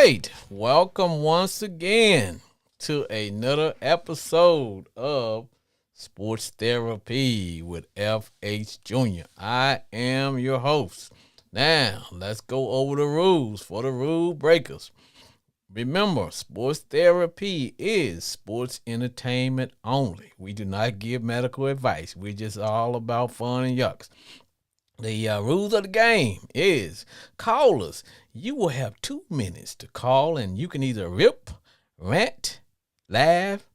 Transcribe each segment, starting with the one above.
right. Welcome once again to another episode of Sports Therapy with FH Jr. I am your host. Now, let's go over the rules for the rule breakers. Remember, sports therapy is sports entertainment only. We do not give medical advice. We're just all about fun and yucks. The rules of the game is callers. You will have 2 minutes to call, and you can either rip, rant, laugh,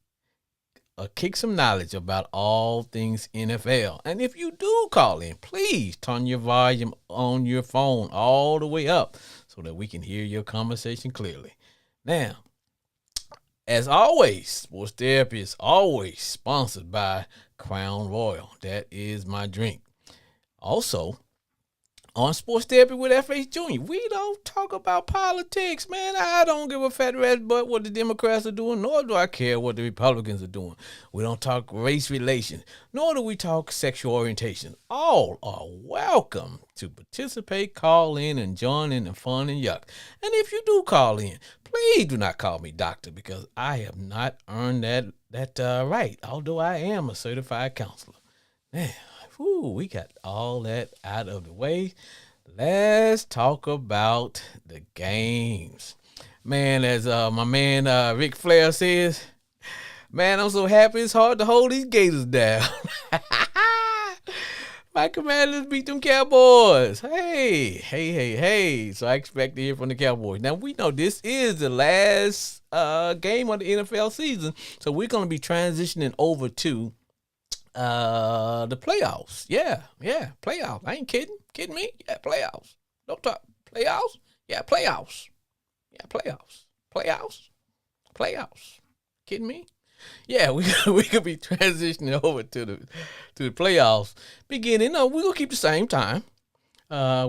or kick some knowledge about all things NFL. And if you do call in, please turn your volume on your phone all the way up so that we can hear your conversation clearly. Now, as always, sports therapy is always sponsored by Crown Royal. That is my drink. Also, on Sports Therapy with FH Jr., we don't talk about politics, man. I don't give a fat rat's butt what the Democrats are doing, nor do I care what the Republicans are doing. We don't talk race relations, nor do we talk sexual orientation. All are welcome to participate, call in, and join in the fun and yuck. And if you do call in, please do not call me doctor, because I have not earned that right, although I am a certified counselor. Man, we got all that out of the way. Let's talk about the games. Man, as my man Ric Flair says, man, I'm so happy it's hard to hold these Gators down. My Commanders beat them Cowboys. Hey. So I expect to hear from the Cowboys. Now, we know this is the last game of the NFL season, so we're going to be transitioning over to the playoffs. Yeah, playoffs. I ain't kidding. Kidding me? Yeah, playoffs. Don't talk playoffs. Yeah, playoffs. Yeah, playoffs. Kidding me? Yeah, we could be transitioning over to the playoffs. Beginning, we're gonna keep the same time,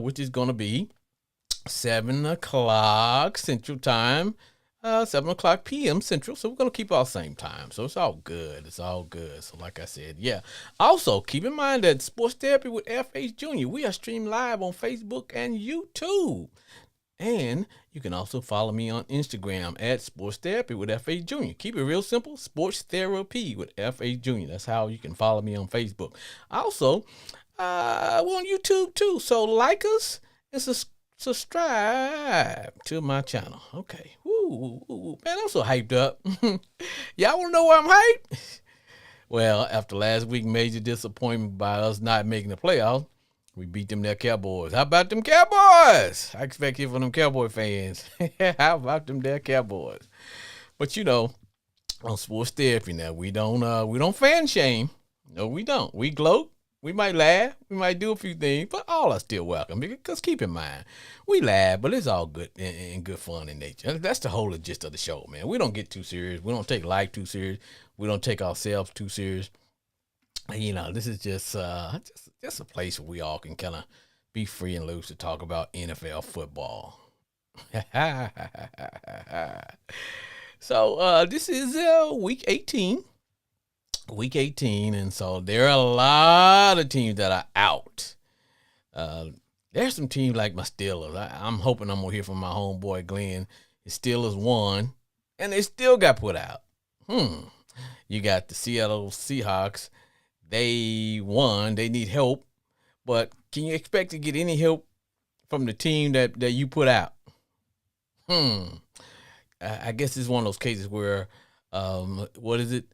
which is gonna be 7 o'clock Central Time. 7 o'clock p.m. Central, so we're going to keep our same time. So it's all good. So like I said, yeah. Also, keep in mind that Sports Therapy with FH Jr., we are streamed live on Facebook and YouTube. And you can also follow me on Instagram at Sports Therapy with FH Jr. Keep it real simple, Sports Therapy with FH Jr. That's how you can follow me on Facebook. Also, we're on YouTube too, so like us and subscribe to my channel. Okay. Ooh, man, I'm so hyped up. Y'all want to know why I'm hyped? Well, after last week's major disappointment by us not making the playoffs, we beat them there Cowboys. How about them Cowboys? I expect it from them Cowboy fans. How about them there Cowboys? But on Sports Therapy now, we don't fan shame. No, we don't. We gloat. We might laugh, we might do a few things, but all are still welcome. Because keep in mind, we laugh, but it's all good and good fun in nature. That's the whole gist of the show, man. We don't get too serious. We don't take life too serious. We don't take ourselves too serious. This is just a place where we all can kind of be free and loose to talk about NFL football. So this is week 18. And so there are a lot of teams that are out. There's some teams like my Steelers. I'm hoping I'm going to hear from my homeboy Glenn. His Steelers won, and they still got put out. You got the Seattle Seahawks. They won. They need help. But can you expect to get any help from the team that you put out? I guess it's one of those cases where, what is it?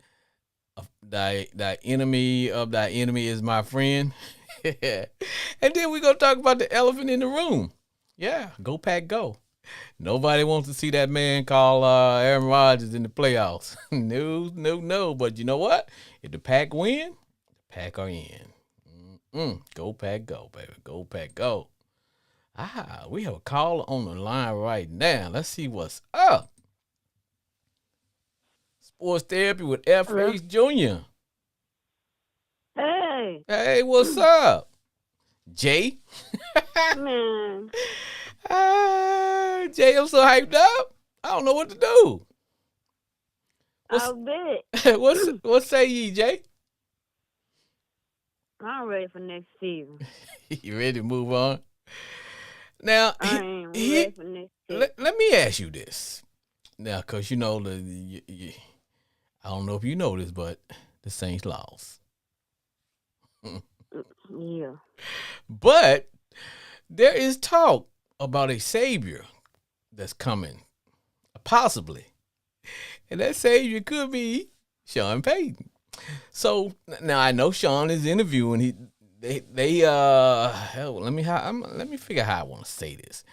Thy enemy of thy enemy is my friend. And then we're going to talk about the elephant in the room. Yeah, go Pack go. Nobody wants to see that man call Aaron Rodgers in the playoffs. No. But you know what? If the Pack win, the Pack are in. Go Pack go, baby. Go Pack go. We have a caller on the line right now. Let's see what's up. Sports Therapy with FH Jr. Hey, what's up? Jay? Man. Jay, I'm so hyped up. I don't know what to do. I'll bet. What say ye, Jay? I'm ready for next season. You ready to move on? Now, I am ready for next step. let me ask you this. Now, because you know, I don't know if you know this, but the Saints lost. Yeah. But there is talk about a savior that's coming, possibly. And that savior could be Sean Payton. So now I know Sean is interviewing. Hell, let me figure how I want to say this.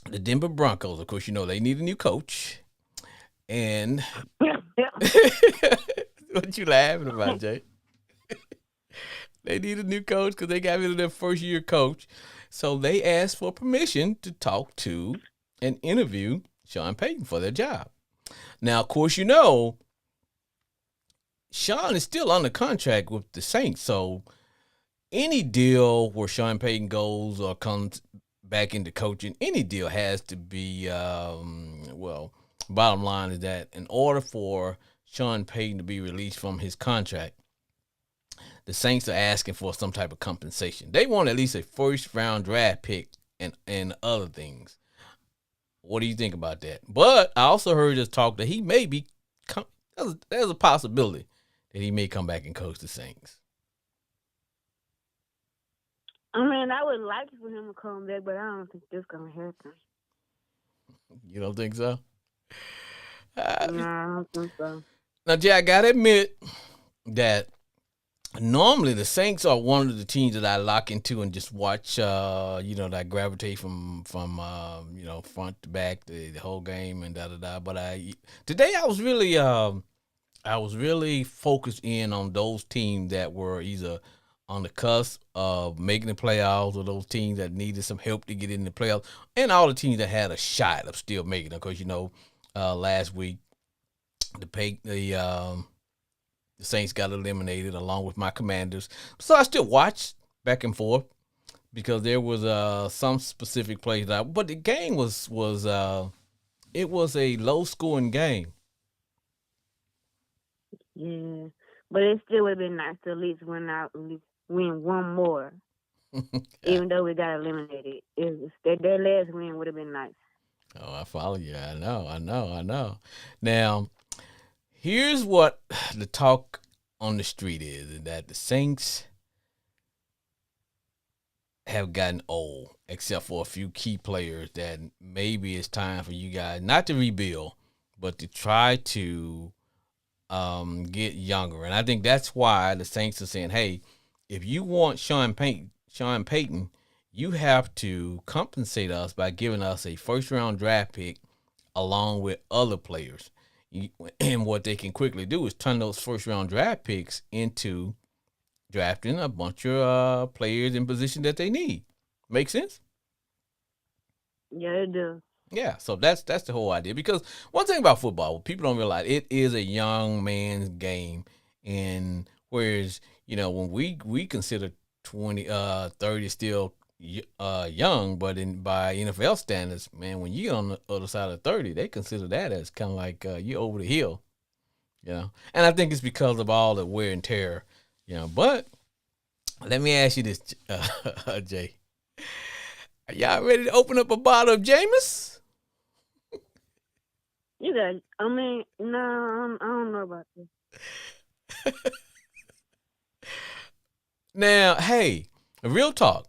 The Denver Broncos, of course, you know they need a new coach. And what you laughing about, Jay? They need a new coach because they got rid of their first year coach. So they asked for permission to talk to and interview Sean Payton for their job. Now, of course, you know, Sean is still under contract with the Saints. So any deal where Sean Payton goes or comes back into coaching, any deal has to be, bottom line is that in order for Sean Payton to be released from his contract, the Saints are asking for some type of compensation. They want at least a first-round draft pick and other things. What do you think about that? But I also heard us talk that he may be, there's a possibility that he may come back and coach the Saints. I mean, I would like for him to come back, but I don't think that's going to happen. You don't think so? No, I don't think so. Now, Jay, I got to admit that normally the Saints are one of the teams that I lock into and just watch, that I gravitate from front to back, the whole game and da-da-da. But today I was really focused in on those teams that were either on the cusp of making the playoffs or those teams that needed some help to get in the playoffs and all the teams that had a shot of still making it. Because, last week the Saints got eliminated along with my Commanders. So I still watched back and forth because there was some specific plays out. But the game was it was a low-scoring game. Yeah, but it still would have been nice to at least win one more. Even though we got eliminated. Their last win would have been nice. Oh, I follow you. I know. Now, here's what the talk on the street is that the Saints have gotten old, except for a few key players that maybe it's time for you guys not to rebuild, but to try to get younger. And I think that's why the Saints are saying, hey, if you want Sean Payton, you have to compensate us by giving us a first-round draft pick along with other players. And what they can quickly do is turn those first-round draft picks into drafting a bunch of players in position that they need. Make sense? Yeah, it does. Yeah, so that's the whole idea. Because one thing about football, people don't realize, it is a young man's game. And whereas, when we consider 30 still young, but by NFL standards, man, when you're on the other side of 30, they consider that as kind of like you're over the hill, And I think it's because of all the wear and tear, But let me ask you this, Jay. Are y'all ready to open up a bottle of Jameis? You got, no, I don't know about this. Now, hey, real talk.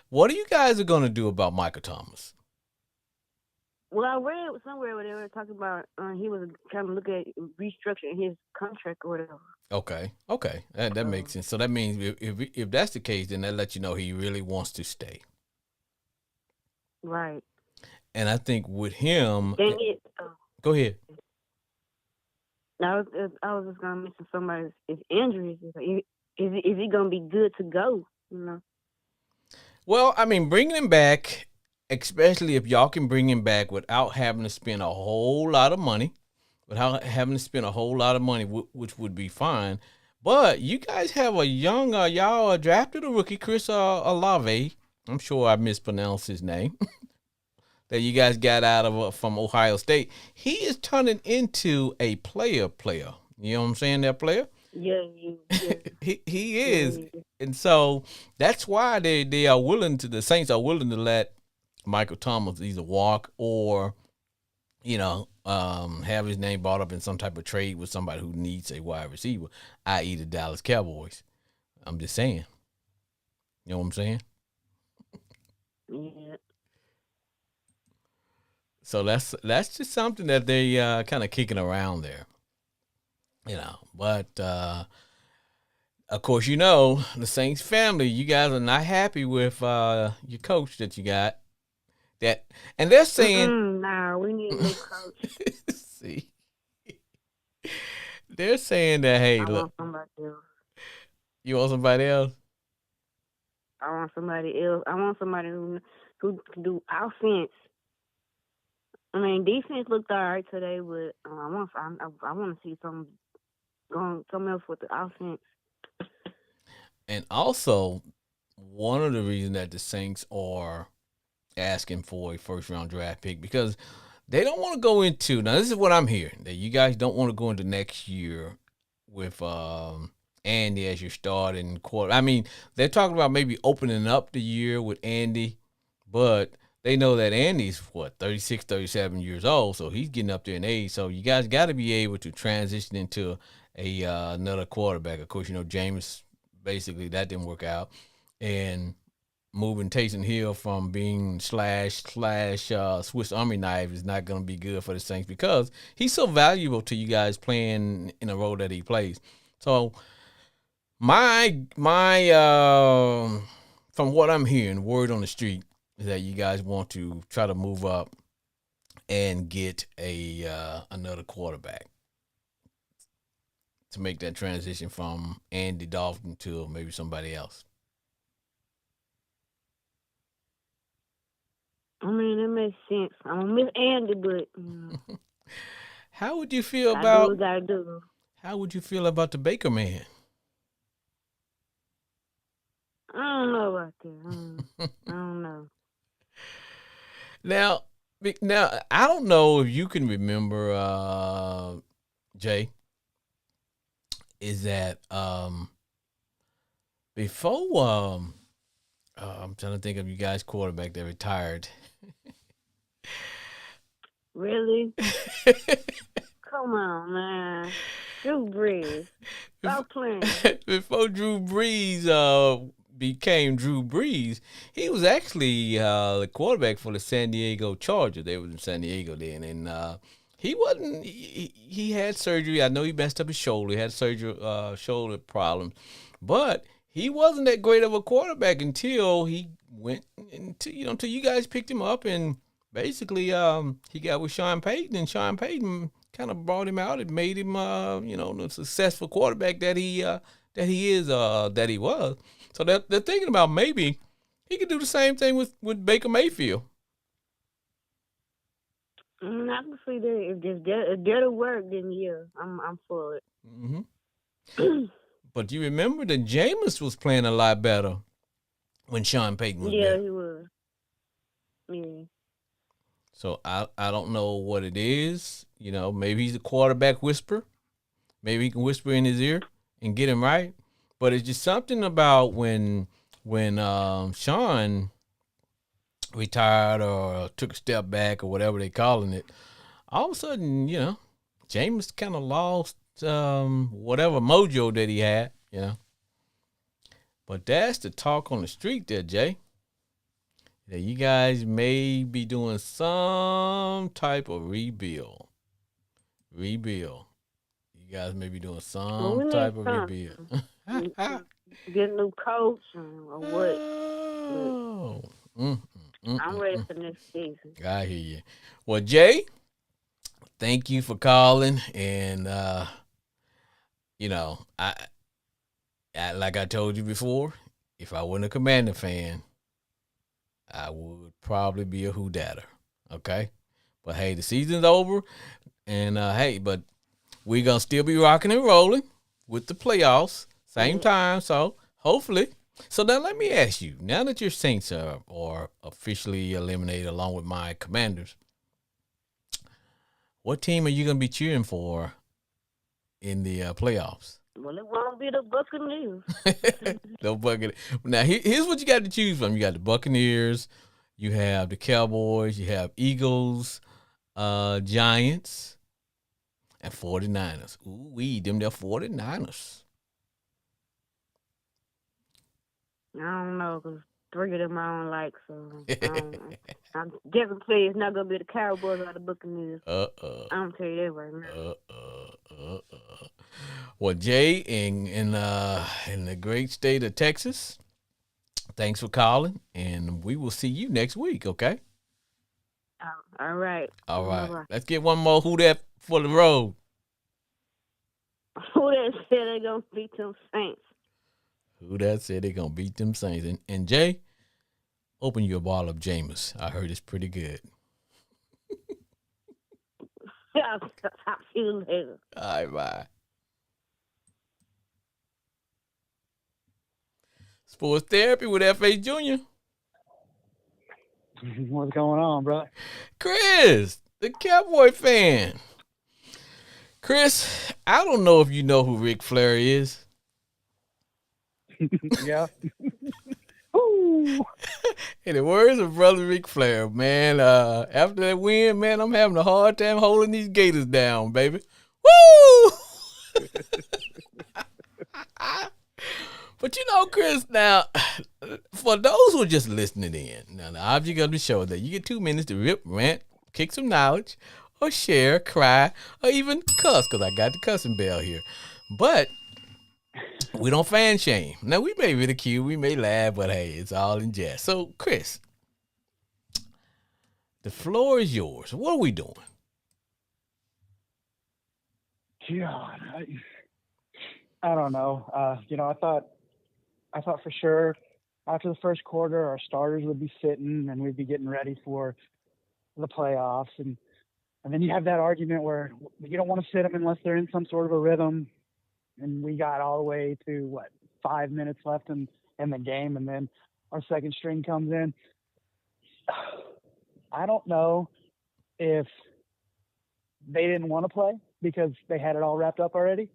What are you guys going to do about Michael Thomas? Well, I read somewhere where they were talking about he was trying to look at restructuring his contract or whatever. Okay, that makes sense. So that means if that's the case, then that lets you know he really wants to stay. Right. And I think with him, go ahead. Now, I was just gonna mention somebody's injuries. Is he gonna be good to go? Well, bringing him back, especially if y'all can bring him back without having to spend a whole lot of money, which would be fine. But you guys have a young, y'all drafted a rookie, Chris Olave. I'm sure I mispronounced his name. That you guys got from Ohio State. He is turning into a player. You know what I'm saying? That player. Yeah, yeah, He yeah, is, he is. and so that's why they are willing to, the Saints are willing to let Michael Thomas either walk or have his name brought up in some type of trade with somebody who needs a wide receiver, i.e. the Dallas Cowboys. I'm just saying. You know what I'm saying? Yeah. So that's just something that they kind of kicking around there. But of course, the Saints family. You guys are not happy with your coach that you got. That and they're saying, Nah, we need a new coach. see, they're saying that, hey, I look, want somebody else. you want somebody else. I want somebody else. I want somebody who can do offense. I mean, defense looked alright today, but I want to see something else with the offense. And also, one of the reasons that the Saints are asking for a first round draft pick because they don't want to go into, now this is what I'm hearing, that you guys don't want to go into next year with Andy as your starting quarter. I mean, they're talking about maybe opening up the year with Andy, but they know that Andy's 36, 37 years old, so he's getting up there in age. So you guys got to be able to transition into another quarterback. Of course, James, basically that didn't work out, and moving Taysom Hill from being slash Swiss Army knife is not going to be good for the Saints because he's so valuable to you guys playing in a role that he plays. So my from what I'm hearing, word on the street is that you guys want to try to move up and get another quarterback to make that transition from Andy Dalton to maybe somebody else. I mean, it makes sense. I'm gonna miss Andy, but How would you feel I do what about I gotta do. how would you feel about the Baker man? I don't know about that. I don't know. Now, I don't know if you can remember, Jay, is that before I'm trying to think of you guys quarterback that retired. Really? Come on, man. Drew Brees. Stop playing. Before Drew Brees became Drew Brees, he was actually the quarterback for the San Diego Chargers. They was in San Diego then, and he wasn't. He had surgery. I know he messed up his shoulder. He had surgery, shoulder problems, but he wasn't that great of a quarterback until he went until you guys picked him up, and basically he got with Sean Payton, and Sean Payton kind of brought him out and made him the successful quarterback that he was. So they're thinking about maybe he could do the same thing with Baker Mayfield. I can see that. If that'll work, then yeah, I'm for it. Mm-hmm. But you remember that Jameis was playing a lot better when Sean Payton was Yeah, there. he was. Yeah. So I don't know what it is. Maybe he's a quarterback whisperer. Maybe he can whisper in his ear and get him right. But it's just something about when Sean retired or took a step back or whatever they calling it. All of a sudden, Jameis kind of lost whatever mojo that he had. But that's the talk on the street there, Jay. That you guys may be doing some type of rebuild. You guys may be doing Well, we some need type of rebuild. something. Get a new coach or what? Oh. I'm ready for next season. I hear you. Well, Jay, thank you for calling. And, I like I told you before, if I wasn't a Commander fan, I would probably be a Who Datter. Okay? But, hey, the season's over. And, but we're going to still be rocking and rolling with the playoffs. Same time. So, hopefully. So now let me ask you, now that your Saints are officially eliminated along with my Commanders, what team are you going to be cheering for in the playoffs? Well, it won't be the Buccaneers. No Buccaneers. Now here's what you got to choose from. You got the Buccaneers, you have the Cowboys, you have Eagles, Giants, and 49ers. Ooh, them they're 49ers. I don't know, because 3 of them I don't like, so I don't know. I'm just going to say it's not going to be the Cowboys or the Buccaneers. I'm tell you that right now. Well, Jay, in the great state of Texas, thanks for calling, and we will see you next week, okay? All right. All right. Bye-bye. Let's get one more Who Dat for the road. Who that said they going to beat them Saints? Who that said they going to beat them Saints? And Jay, open your bottle of Jameis. I heard it's pretty good. I'll see you later. All right, bye. Sports Therapy with F.A. Jr. What's going on, bro? Chris, the Cowboy fan. Chris, I don't know if you know who Ric Flair is. Yeah. Ooh. In the words of brother Ric Flair, man, after that win, man, I'm having a hard time holding these Gators down, baby. Woo! But you know, Chris, now, for those who are just listening in, now the object of the show is that you get 2 minutes to rip, rant, kick some knowledge, or share, cry, or even cuss, because I got the cussing bell here. But we don't fan shame. Now, we may ridicule, we may laugh, but hey, it's all in jest. So, Chris, the floor is yours. What are we doing? God, I don't know. I thought for sure after the first quarter our starters would be sitting and we'd be getting ready for the playoffs, and then you have that argument where you don't want to sit them unless they're in some sort of a rhythm. And we got all the way to 5 minutes left in the game, and then our second string comes in. I don't know if they didn't want to play because they had it all wrapped up already,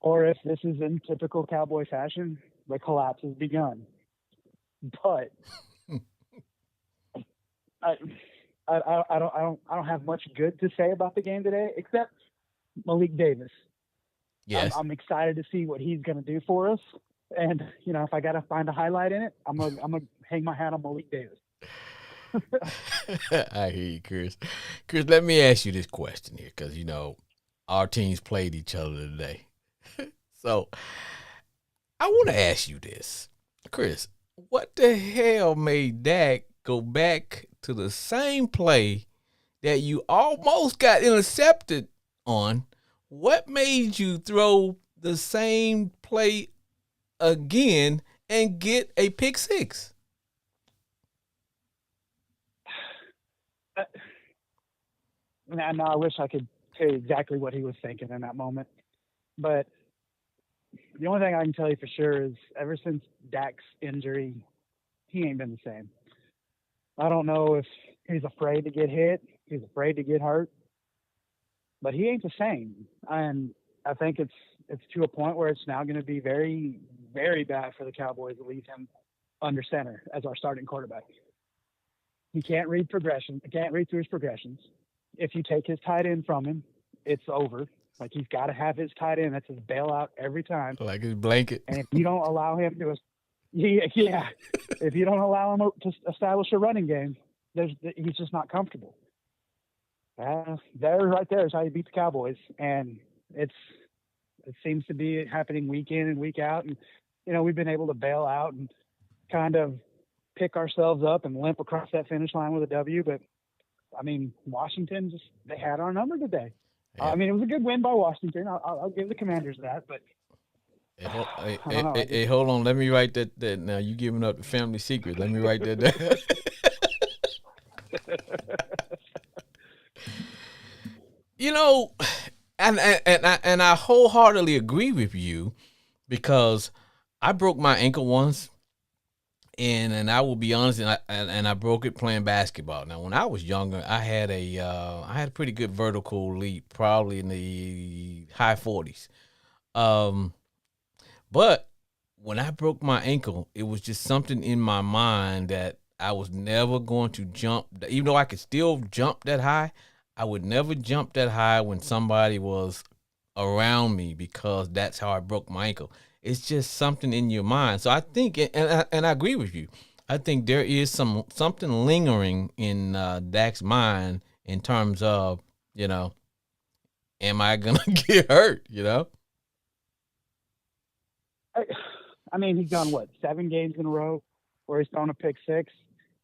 or if this is in typical Cowboy fashion, the collapse has begun. But I don't have much good to say about the game today, except Malik Davis. Yes. I'm excited to see what he's going to do for us. And, if I got to find a highlight in it, I'm going to hang my hat on Malik Davis. I hear you, Chris. Chris, let me ask you this question here, because, our teams played each other today. So I want to ask you this. Chris, what the hell made Dak go back to the same play that you almost got intercepted on? What made you throw the same play again and get a pick six? Now, I wish I could tell you exactly what he was thinking in that moment. But the only thing I can tell you for sure is ever since Dak's injury, he ain't been the same. I don't know if he's afraid to get hit, he's afraid to get hurt, but he ain't the same. And I think it's to a point where it's now going to be very, very bad for the Cowboys to leave him under center as our starting quarterback. He can't read progression. He can't read through his progressions. If you take his tight end from him, it's over. Like, he's got to have his tight end. That's his bailout every time. Like his blanket. And if you don't allow him to, if you don't allow him to establish a running game, he's just not comfortable. There, right there is how you beat the Cowboys, and it seems to be happening week in and week out. And we've been able to bail out and kind of pick ourselves up and limp across that finish line with a W. But I mean, Washington they had our number today. Yeah. I mean, it was a good win by Washington. I'll give the Commanders that, but. Hey, hold on. Let me write that. Now you giving up the family secret. Let me write that down. And I wholeheartedly agree with you, because I broke my ankle once, and I will be honest, and I broke it playing basketball. Now, when I was younger, I had a pretty good vertical leap, probably in the high 40s. Um, but when I broke my ankle, it was just something in my mind that I was never going to jump. Even though I could still jump that high, I would never jump that high when somebody was around me because that's how I broke my ankle. It's just something in your mind. So I think, and I agree with you. I think there is something lingering in Dak's mind in terms of, you know, am I gonna get hurt? You know. I, I mean, he's gone what 7 games in a row where he's thrown a pick six,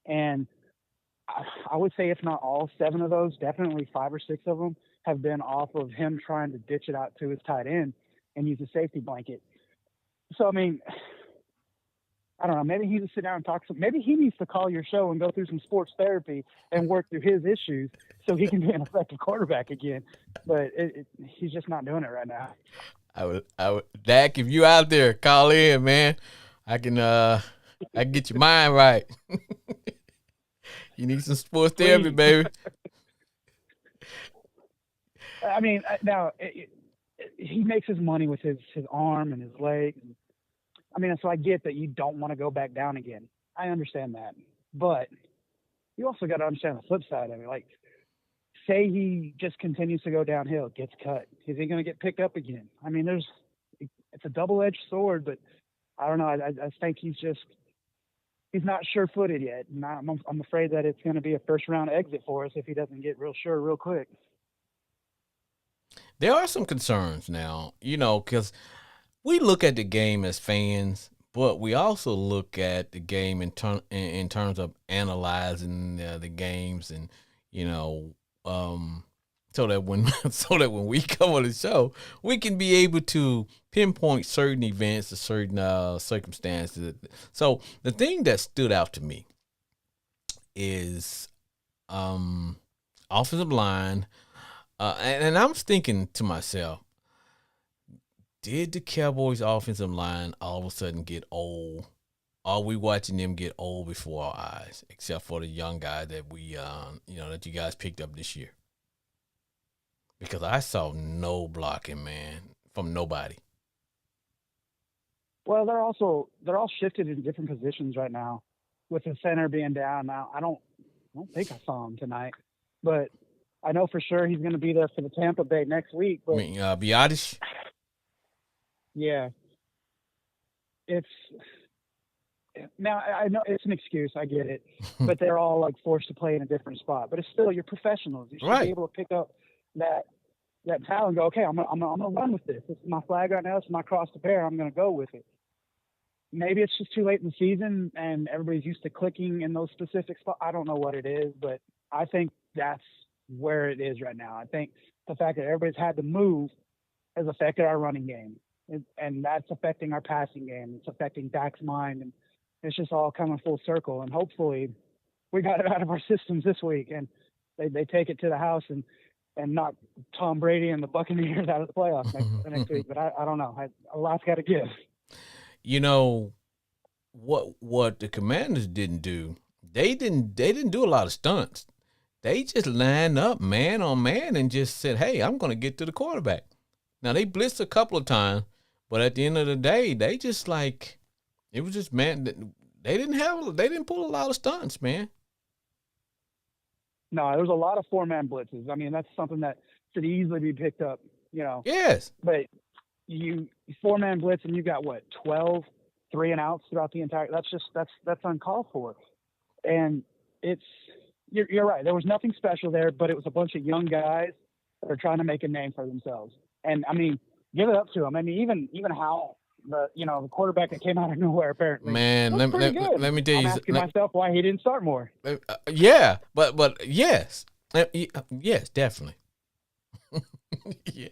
and I would say if not all 7 of those, definitely 5 or 6 of them have been off of him trying to ditch it out to his tight end and use a safety blanket. So I mean, I don't know. Maybe he needs to sit down and talk. Maybe he needs to call your show and go through some sports therapy and work through his issues so he can be an effective quarterback again. But he's just not doing it right now. Dak, if you out there, call in, man. I can get your mind right. You need some sports therapy, baby. I mean, now he makes his money with his arm and his leg. I mean, so I get that you don't want to go back down again. I understand that, but you also got to understand the flip side of it. Like, say he just continues to go downhill, gets cut, is he going to get picked up again? I mean, it's a double-edged sword, but I don't know. I think he's not sure-footed yet, and I'm afraid that it's going to be a first-round exit for us if he doesn't get real sure real quick. There are some concerns now, because we look at the game as fans, but we also look at the game in terms of analyzing the games, and so that when we come on the show, we can be able to pinpoint certain events or certain circumstances. So the thing that stood out to me is offensive line, and I'm thinking to myself, did the Cowboys' offensive line all of a sudden get old? Are we watching them get old before our eyes, except for the young guy that that you guys picked up this year? Because I saw no blocking, man, from nobody. Well, they're all shifted in different positions right now, with the center being down. Now, I don't think I saw him tonight, but I know for sure he's going to be there for the Tampa Bay next week. But, I mean, Biotish? Yeah. Now I know it's an excuse. I get it, but they're all like forced to play in a different spot. But it's still, you're professionals. You should be able to pick up that talent and go, okay, I'm gonna run with this. This is my flag right now. This is my cross to bear. I'm gonna go with it. Maybe it's just too late in the season and everybody's used to clicking in those specific spots. I don't know what it is, but I think that's where it is right now. I think the fact that everybody's had to move has affected our running game. And that's affecting our passing game. It's affecting Dak's mind, and it's just all coming full circle. And hopefully, we got it out of our systems this week, and they take it to the house and knock Tom Brady and the Buccaneers out of the playoffs next week. But I don't know. A lot's got to give. What the Commanders didn't do? They didn't do a lot of stunts. They just lined up man on man and just said, "Hey, I'm going to get to the quarterback." Now they blitzed a couple of times. But at the end of the day, they just it was just, man, they didn't pull a lot of stunts, man. No, there was a lot of 4-man blitzes. I mean, that's something that should easily be picked up, Yes. But you 4-man blitz and you got 12 3 and outs throughout the entire. That's uncalled for. And you're right. There was nothing special there, but it was a bunch of young guys that are trying to make a name for themselves. And I mean, give it up to him. I mean, even how the quarterback that came out of nowhere apparently. Man, let me tell you. I'm asking myself why he didn't start more. Yeah, but yes, yes, definitely. Yes.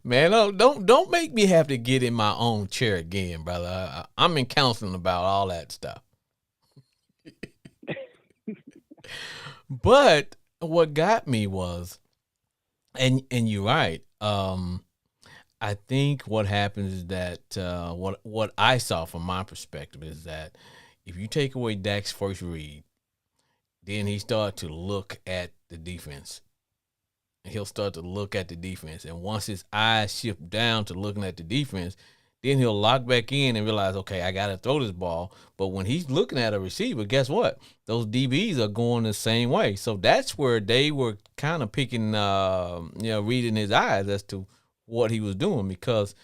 Man, don't make me have to get in my own chair again, brother. I'm in counseling about all that stuff. But what got me was, and you're right. I think what happens is that what I saw from my perspective is that if you take away Dak's first read, then he started to look at the defense. he'll start to look at the defense. And once his eyes shift down to looking at the defense, then he'll lock back in and realize, okay, I got to throw this ball. But when he's looking at a receiver, guess what? Those DBs are going the same way. So that's where they were kind of picking, reading his eyes as to what he was doing, because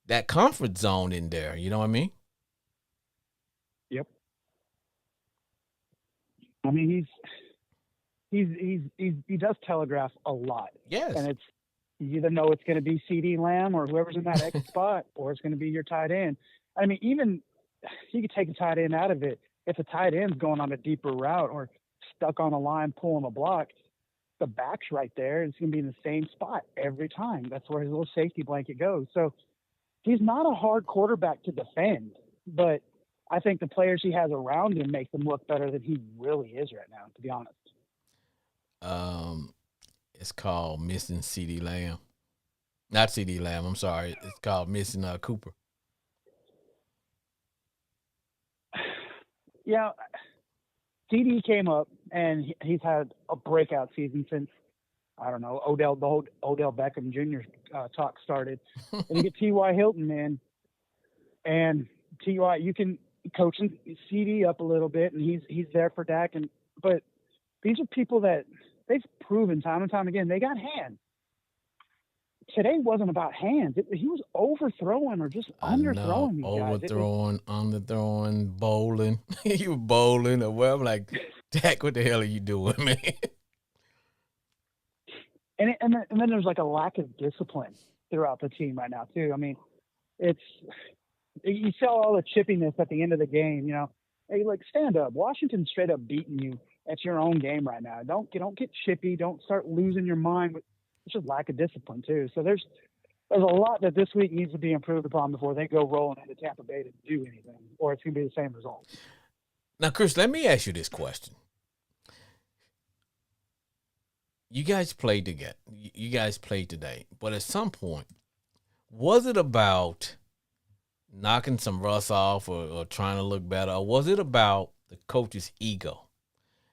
that comfort zone in there, you know what I mean? Yep. I mean, he does telegraph a lot. Yes. And it's, you either know it's going to be CD Lamb or whoever's in that X spot, or it's going to be your tight end. I mean, even you could take a tight end out of it. If a tight end's going on a deeper route or stuck on a line pulling a block, the back's right there. It's going to be in the same spot every time. That's where his little safety blanket goes. So he's not a hard quarterback to defend, but I think the players he has around him make them look better than he really is right now, to be honest. It's called missing CD Lamb. Not CD Lamb, I'm sorry. It's called missing Cooper. Yeah, CD came up, and he's had a breakout season since, I don't know, the whole Odell Beckham Jr. Talk started. And you get T.Y. Hilton, man. And T.Y., you can coach CD up a little bit, and he's there for Dak. But these are people that they've proven time and time again, they got hands. Today wasn't about hands. He was overthrowing or just underthrowing these guys. Underthrowing, bowling. You were bowling or whatever. Like, Dak, what the hell are you doing, man? And then there's like a lack of discipline throughout the team right now too. I mean, you saw all the chippiness at the end of the game. You know, hey, like, stand up. Washington's straight up beating you at your own game right now. Don't get chippy. Don't start losing your mind. It's just lack of discipline too. So there's a lot that this week needs to be improved upon before they go rolling into Tampa Bay to do anything, or it's going to be the same result. Now, Chris, let me ask you this question. You guys played together. You guys played today, but at some point, was it about knocking some rust off or trying to look better, or was it about the coach's ego?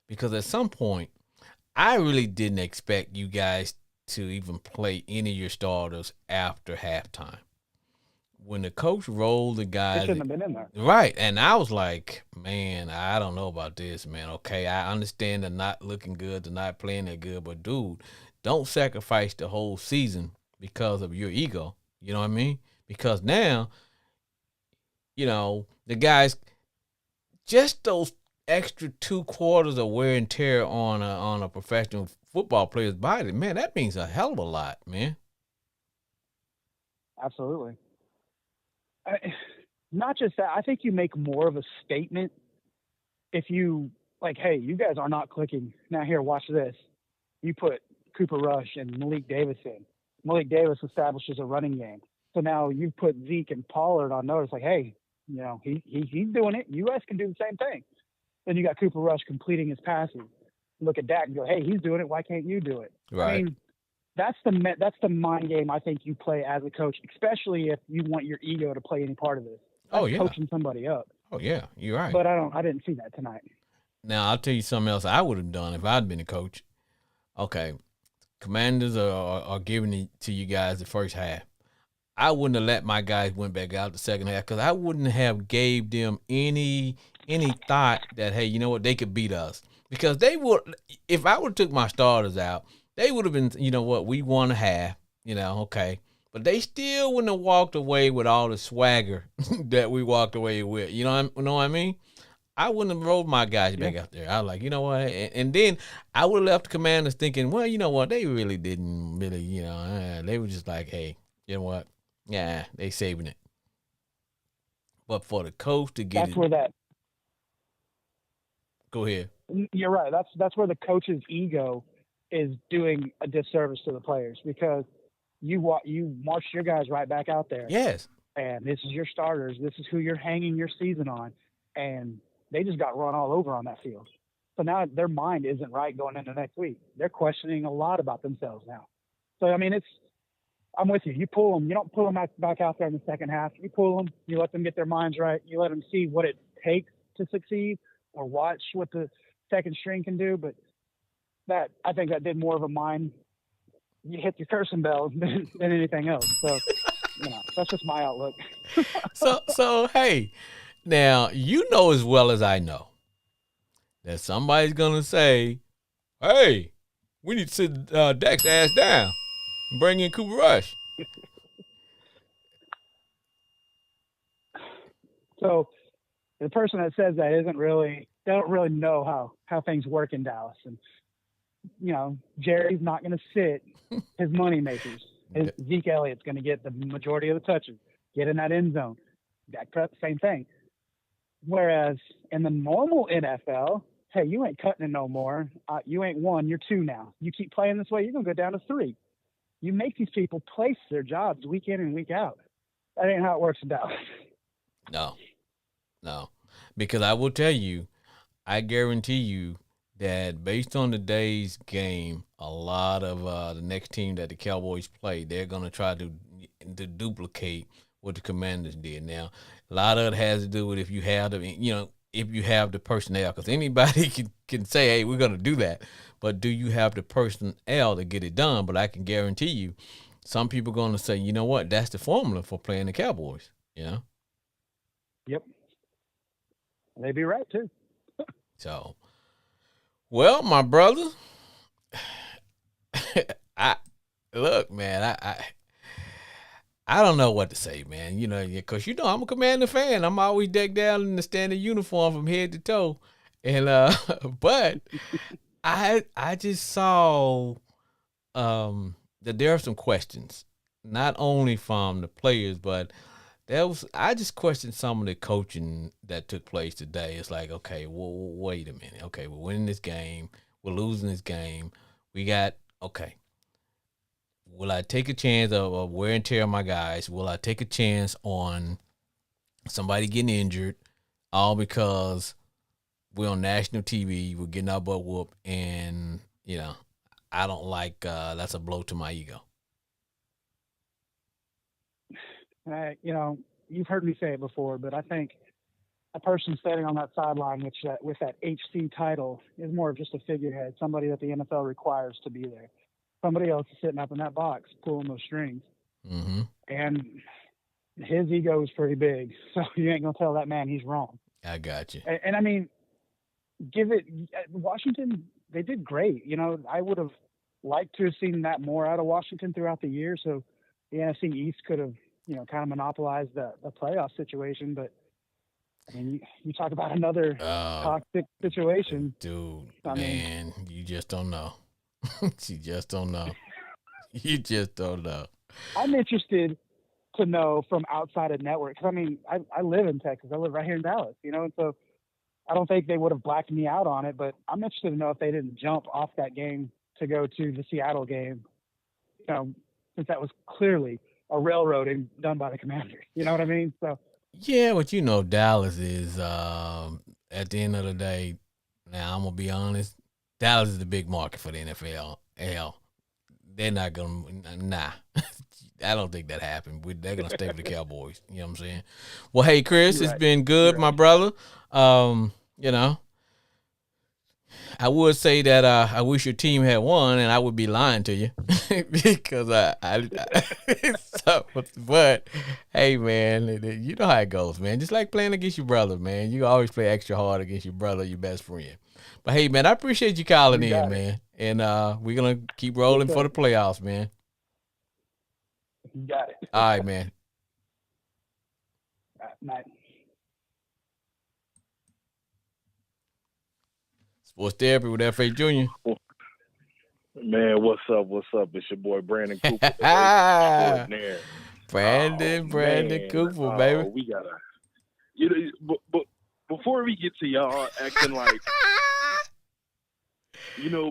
Because at some point, I really didn't expect you guys to even play any of your starters after halftime. When the coach rolled the guys, They shouldn't have been in there. right? And I was like, man, I don't know about this, man. Okay, I understand the not looking good, the not playing that good, but dude, don't sacrifice the whole season because of your ego. You know what I mean? Because now, you know, the guys, just those extra 2 quarters of wear and tear on a professional football player's body, man, that means a hell of a lot, man. Absolutely. Not just that. I think you make more of a statement if you, like, hey, you guys are not clicking. Now here, watch this. You put Cooper Rush and Malik Davis in. Malik Davis establishes a running game. So now you put Zeke and Pollard on notice, like, hey, you know, he's doing it. You guys can do the same thing. Then you got Cooper Rush completing his passes. Look at Dak and go, hey, he's doing it. Why can't you do it? Right. I mean, that's the mind game I think you play as a coach, especially if you want your ego to play any part of this. Oh, yeah. Coaching somebody up. Oh, yeah, you're right. But I didn't see that tonight. Now, I'll tell you something else I would have done if I'd been a coach. Okay, Commanders are giving it to you guys the first half. I wouldn't have let my guys went back out the second half because I wouldn't have gave them any thought that, hey, you know what, they could beat us. Because they would, if I would have took my starters out, they would have been, you know what, we won a half, you know, okay. But they still wouldn't have walked away with all the swagger that we walked away with. You know what I mean? I wouldn't have rolled my guys back out there. I was like, you know what? And then I would have left the Commanders thinking, well, you know what? They really didn't really, you know, they were just like, hey, you know what? Yeah, they saving it. But for the coach to get that's where that. Go ahead. You're right. That's where the coach's ego is doing a disservice to the players because you marched your guys right back out there. Yes. And this is your starters. This is who you're hanging your season on. And they just got run all over on that field. So now their mind isn't right going into next week. They're questioning a lot about themselves now. So, I mean, I'm with you. You pull them. You don't pull them back out there in the second half. You pull them. You let them get their minds right. You let them see what it takes to succeed or watch what the second string can do. But I think that did more of a mind you hit your cursing bell than anything else. So, that's just my outlook. So hey, now you know as well as I know that somebody's gonna say, "Hey, we need to sit Dak's ass down and bring in Cooper Rush." So the person that says that they don't really know how things work in Dallas. And, Jerry's not going to sit his money makers. Zeke Elliott's going to get the majority of the touches, get in that end zone. Dak Prescott, same thing. Whereas in the normal NFL, hey, you ain't cutting it no more. You ain't 1, you're 2 now. You keep playing this way, you're going to go down to 3. You make these people place their jobs week in and week out. That ain't how it works in Dallas. No, because I will tell you, I guarantee you that based on today's game, a lot of the next team that the Cowboys play, they're going to try to duplicate what the Commanders did. Now, a lot of it has to do with if you have the personnel, because anybody can say, hey, we're going to do that. But do you have the personnel to get it done? But I can guarantee you, some people are going to say, you know what, that's the formula for playing the Cowboys, Yep. They'd be right, too. So, well, my brother, look, man, I don't know what to say, man. Because I'm a Commander fan. I'm always decked out in the standard uniform from head to toe, and but I just saw that there are some questions, not only from the players, but I just questioned some of the coaching that took place today. It's like, okay, well, wait a minute. Okay, we're winning this game. We're losing this game. Okay. Will I take a chance of wear and tear on my guys? Will I take a chance on somebody getting injured all because we're on national TV, we're getting our butt whooped, and, I don't like that's a blow to my ego. You've heard me say it before, but I think a person standing on that sideline with that HC title is more of just a figurehead, somebody that the NFL requires to be there. Somebody else is sitting up in that box pulling those strings. Mm-hmm. And his ego is pretty big, so you ain't going to tell that man he's wrong. I got you. And I mean, Washington, they did great. I would have liked to have seen that more out of Washington throughout the year, so the NFC East could have, kind of monopolized the playoff situation. But, I mean, you talk about another toxic situation. Dude, you just don't know. You just don't know. You just don't know. I'm interested to know from outside of network. Because, I live in Texas. I live right here in Dallas, and so I don't think they would have blacked me out on it. But I'm interested to know if they didn't jump off that game to go to the Seattle game, since that was clearly a railroading done by the Commanders. You know what I mean? So yeah, but Dallas is at the end of the day. Now I'm gonna be honest. Dallas is the big market for the NFL. Hell, they're not gonna. Nah, I don't think that happened. They're gonna stay with the Cowboys. You know what I'm saying? Well, hey, Chris, it's been good, my brother. I would say that I wish your team had won, and I would be lying to you because but hey, man, you know how it goes, man. Just like playing against your brother, man. You always play extra hard against your brother, your best friend. But hey, man, I appreciate you calling in, man. And we're gonna keep rolling for the playoffs, man. You got it. All right, man. Night. Sports Therapy with F.A. Jr. Man, what's up? What's up? It's your boy Brandon Cooper. Brandon Cooper, baby. We gotta, but before we get to y'all acting like,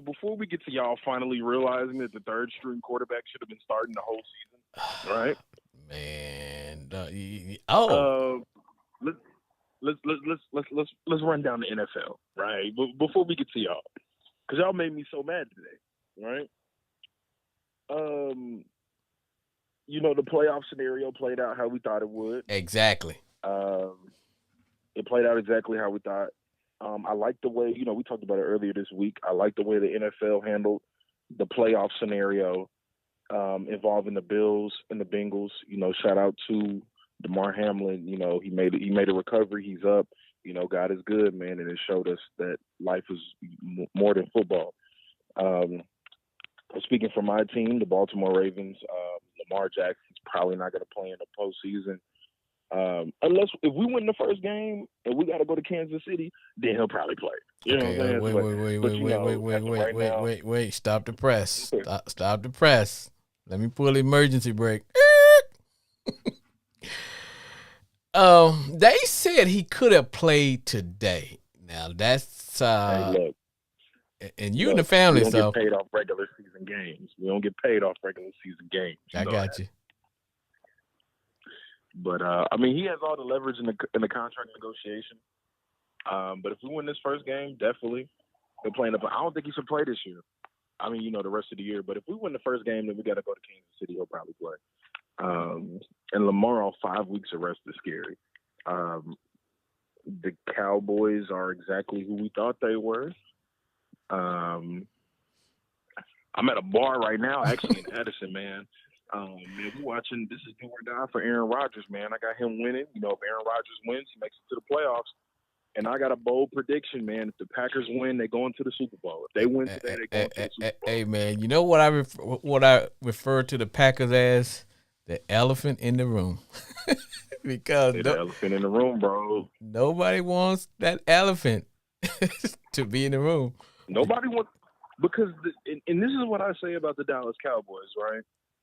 before we get to y'all finally realizing that the third string quarterback should have been starting the whole season, right? Man, let's run down the NFL, right? But before we get to y'all, because y'all made me so mad today, right? The playoff scenario played out how we thought it would. Exactly. It played out exactly how we thought. I like the way, we talked about it earlier this week. I like the way the NFL handled the playoff scenario. involving the Bills and the Bengals. Shout out to DeMar Hamlin. He made a recovery. He's up. God is good, man, and it showed us that life is more than football. Speaking for my team, the Baltimore Ravens, Lamar Jackson's probably not going to play in the postseason. Unless if we win the first game and we got to go to Kansas City, then he'll probably play. You know what I'm saying? Wait. Stop the press. Stop the press. Let me pull the emergency brake. They said he could have played today. Now that's hey, look. And you and the family, we don't get paid off regular season games. We don't get paid off regular season games. I got you. But he has all the leverage in the contract negotiation. But if we win this first game, definitely he'll play. I don't think he should play this year. The rest of the year. But if we win the first game, then we got to go to Kansas City. He'll probably play. And Lamar on 5 weeks of rest is scary. The Cowboys are exactly who we thought they were. I'm at a bar right now, actually in Edison, man. Man, we're watching. This is do or die for Aaron Rodgers, man. I got him winning. If Aaron Rodgers wins, he makes it to the playoffs. And I got a bold prediction, man. If the Packers win, they go into the Super Bowl. If they win today, they go into the Super Bowl. Hey, man, you know what I refer to the Packers as? The elephant in the room. Because the elephant in the room, bro. Nobody wants that elephant to be in the room. Nobody wants, because and this is what I say about the Dallas Cowboys, right?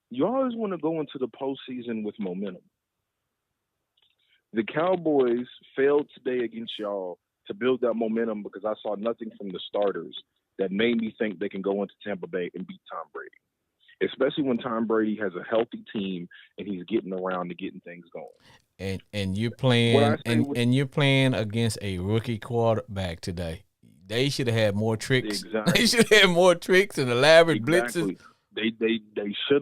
You always want to go into the postseason with momentum. The Cowboys failed today against y'all to build that momentum because I saw nothing from the starters that made me think they can go into Tampa Bay and beat Tom Brady, especially when Tom Brady has a healthy team and he's getting around to getting things going. And you're playing and you're playing against a rookie quarterback today. They should have had more tricks. Exactly. They should have had more tricks and elaborate blitzes. They should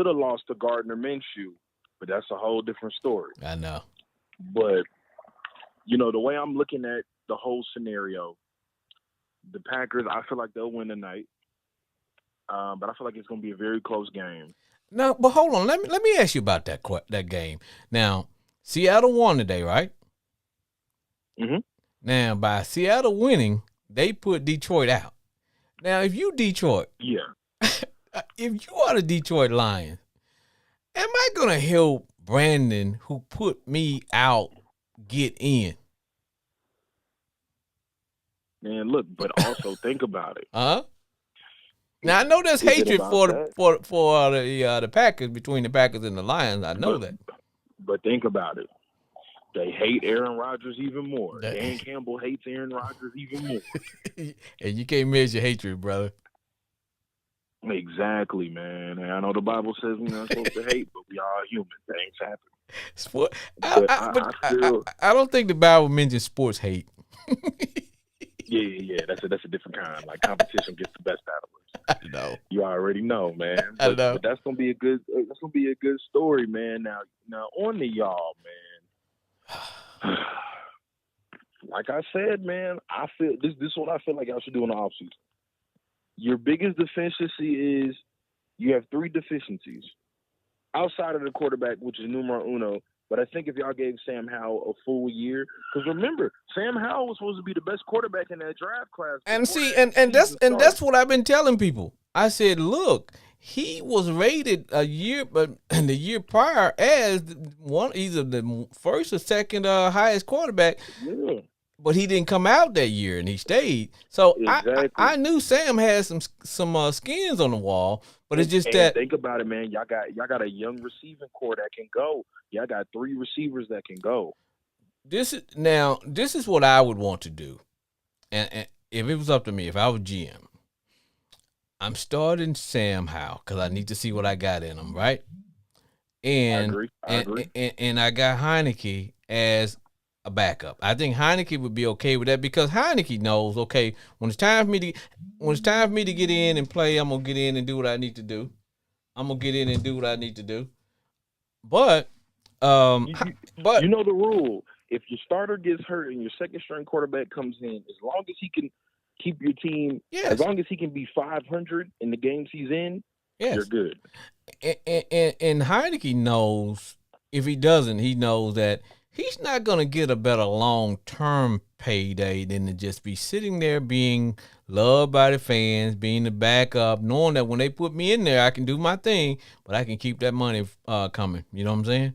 have lost to Gardner Minshew, but that's a whole different story. I know. But the way I'm looking at the whole scenario, the Packers, I feel like they'll win tonight. But I feel like it's going to be a very close game. No, but hold on. Let me ask you about that game. Now, Seattle won today, right? Mm-hmm. Now, by Seattle winning, they put Detroit out. Now, if you Detroit, if you are the Detroit Lions, am I going to help Brandon, who put me out, get in? Man, look, but also think about it. Now I know there's hatred for the Packers, between the Packers and the Lions. I know that. But think about it. They hate Aaron Rodgers even more. Dan Campbell hates Aaron Rodgers even more. And you can't measure hatred, brother. Exactly, man. And I know the Bible says we're not supposed to hate, but we are human. Things happen. I don't think the Bible mentions sports hate. Yeah. That's a different kind. Like, competition gets the best out of us. I know. You already know, man. I know. But that's gonna be a good story, man. Now on to y'all, man. Like I said, man, I feel this is what I feel like y'all should do in the offseason. Your biggest deficiency is you have 3 deficiencies outside of the quarterback, which is numero uno. But I think if y'all gave Sam Howell a full year, because remember, Sam Howell was supposed to be the best quarterback in that draft class. And see, and that's what I've been telling people. I said, look, he was rated a year, but in the year prior as either the first or second highest quarterback. Yeah. But he didn't come out that year, and he stayed. So exactly. I knew Sam had some skins on the wall, but it's just that. Think about it, man. Y'all got a young receiving core that can go. Y'all got 3 receivers that can go. This is what I would want to do, and if it was up to me, if I was GM, I'm starting Sam Howell because I need to see what I got in him, right? And I agree. And I got Heineke as a backup. I think Heineke would be okay with that because Heineke knows, okay, when it's time for me to get in and play, I'm gonna get in and do what I need to do. But you know the rule. If your starter gets hurt and your second string quarterback comes in, as long as he can keep your team, as long as he can be 500 in the games he's in, you're Yes. good. And Heineke knows, if he doesn't, he knows that he's not going to get a better long term payday than to just be sitting there being loved by the fans, being the backup, knowing that when they put me in there, I can do my thing, but I can keep that money coming. You know what I'm saying?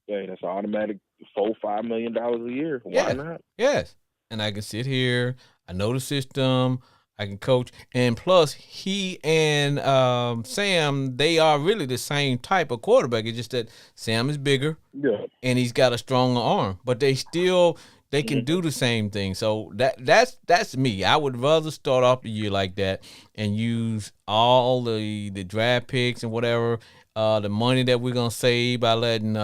Hey, that's an automatic $4-5 million a year. Why Yes, not? yes. And I can sit here. I know the system. I can coach. And plus, he and Sam, they are really the same type of quarterback. It's just that Sam is bigger Yeah. and he's got a stronger arm, but they can do the same thing. So that's me. I would rather start off the year like that and use all the draft picks and whatever, the money that we're gonna save by letting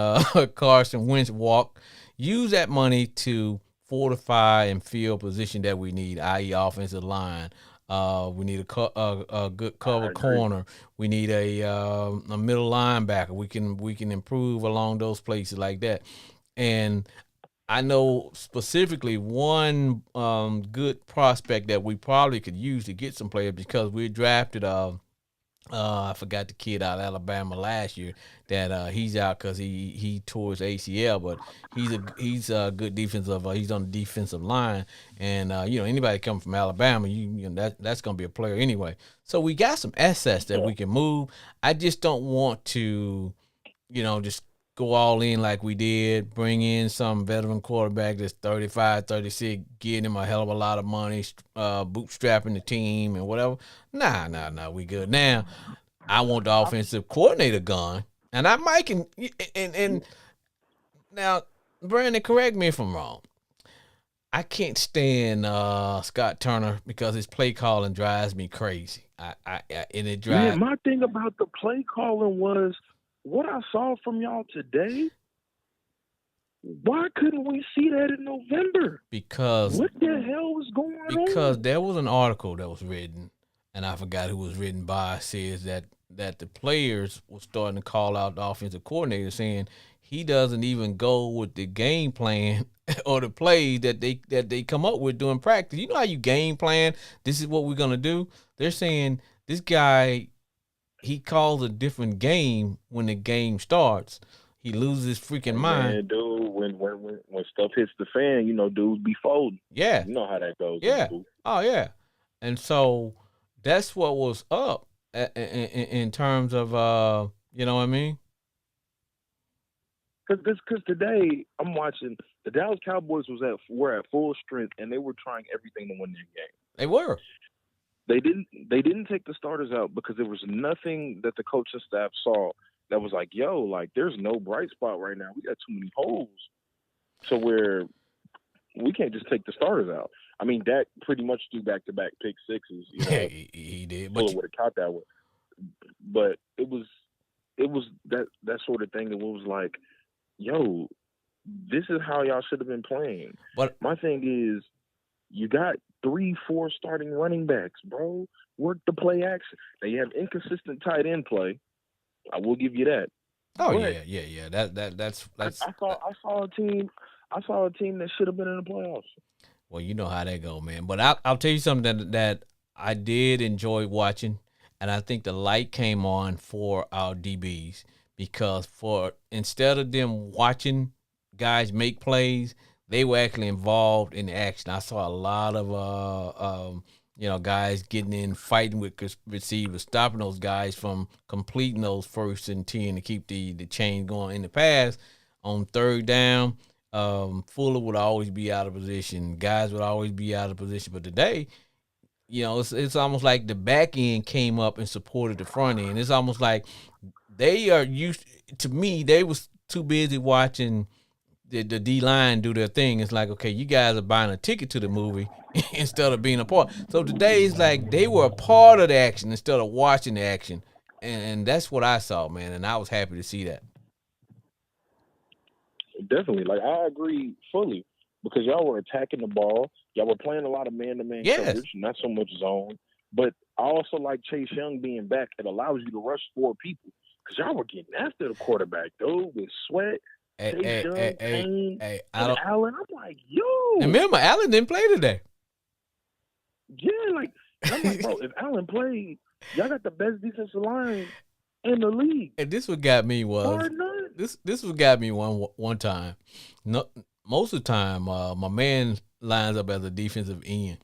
Carson Wentz walk. Use that money to fortify and fill position that we need, i.e., offensive line. We need a good cover corner. We need a middle linebacker. We can improve along those places like that. And I know specifically one good prospect that we probably could use to get some players because we drafted I forgot the kid out of Alabama last year that he's out because he tore his ACL, but he's a good defensive. He's on the defensive line, and anybody coming from Alabama, that's gonna be a player anyway. So we got some assets that we can move. I just don't want to, just go all in like we did, bring in some veteran quarterback that's 35, 36, getting him a hell of a lot of money, bootstrapping the team and whatever. Nah, we good. Now, I want the offensive coordinator gone, and I might can, and now, Brandon, correct me if I'm wrong. I can't stand Scott Turner because his play calling drives me crazy. And it drives. Man, my thing about the play calling was what I saw from y'all today. Why couldn't we see that in November? Because what the hell was going on? Because there was an article that was written, and I forgot who was written by. Says that the players were starting to call out the offensive coordinator, saying he doesn't even go with the game plan or the plays that they come up with during practice. You know how you game plan? This is what we're gonna do. They're saying this guy, he calls a different game when the game starts. He loses his freaking mind. Man, dude, when stuff hits the fan, dudes be folding. Yeah. You know how that goes. Yeah. Oh, yeah. And so that's what was up in terms of, you know what I mean? Because today I'm watching the Dallas Cowboys were at full strength and they were trying everything to win their game. They were. They didn't take the starters out because there was nothing that the coaching staff saw that was like, yo, like there's no bright spot right now. We got too many holes. So we can't just take the starters out. I mean, Dak pretty much threw back-to-back pick sixes. Yeah, he did. But would have caught that one. But it was that sort of thing that was like, yo, this is how y'all should have been playing. But my thing is, you got 3-4 starting running backs, bro. Work the play action. Now you have inconsistent tight end play. I will give you that. Oh, but yeah. That's. I saw a team that should have been in the playoffs. Well, you know how that go, man. But I'll tell you something that I did enjoy watching, and I think the light came on for our DBs because instead of them watching guys make plays, they were actually involved in the action. I saw a lot of guys getting in, fighting with receivers, stopping those guys from completing those 1st and 10 to keep the chain going. In the past, on 3rd down, Fuller would always be out of position. Guys would always be out of position. But today, it's almost like the back end came up and supported the front end. It's almost like they are used. To me, they was too busy watching the D-line do their thing. It's like, okay, you guys are buying a ticket to the movie instead of being a part. So today it's like they were a part of the action instead of watching the action. And that's what I saw, man, and I was happy to see that. Definitely. Like, I agree fully because y'all were attacking the ball. Y'all were playing a lot of man-to-man coverage, not so much zone. But I also like Chase Young being back. It allows you to rush 4 people because y'all were getting after the quarterback, dude, with Sweat, Chase Young, Payne, and Allen. I'm like, yo. And remember, Allen didn't play today. Yeah, like, And I'm like, bro, if Allen played, y'all got the best defensive line in the league. And this what got me was Bar none. this what got me one time. No, most of the time, my man lines up as a defensive end,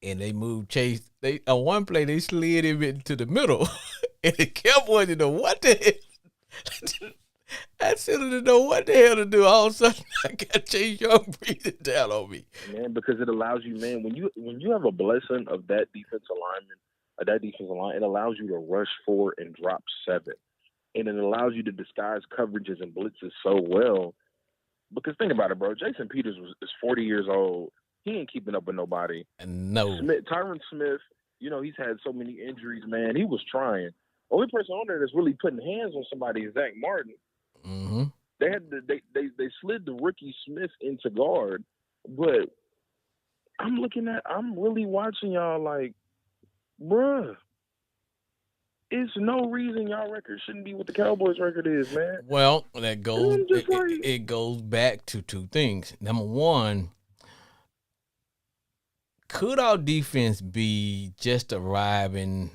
and they moved Chase. They on one play they slid him into the middle, and the Cowboys didn't know what the hell. I still didn't know what the hell to do. All of a sudden, I got Chase Young breathing down on me. Man, because it allows you, man, when you have a blessing of that defensive line, it allows you to rush 4 and drop 7. And it allows you to disguise coverages and blitzes so well. Because think about it, bro. Jason Peters is 40 years old. He ain't keeping up with nobody. And no. Tyron Smith, he's had so many injuries, man. He was trying. Only person on there that's really putting hands on somebody is Zach Martin. Mm-hmm. They slid the rookie Smith into guard, but I'm really watching y'all like, bruh, it's no reason y'all record shouldn't be what the Cowboys record is, man. Well, that goes it goes back to two things. Number one, could our defense be just arriving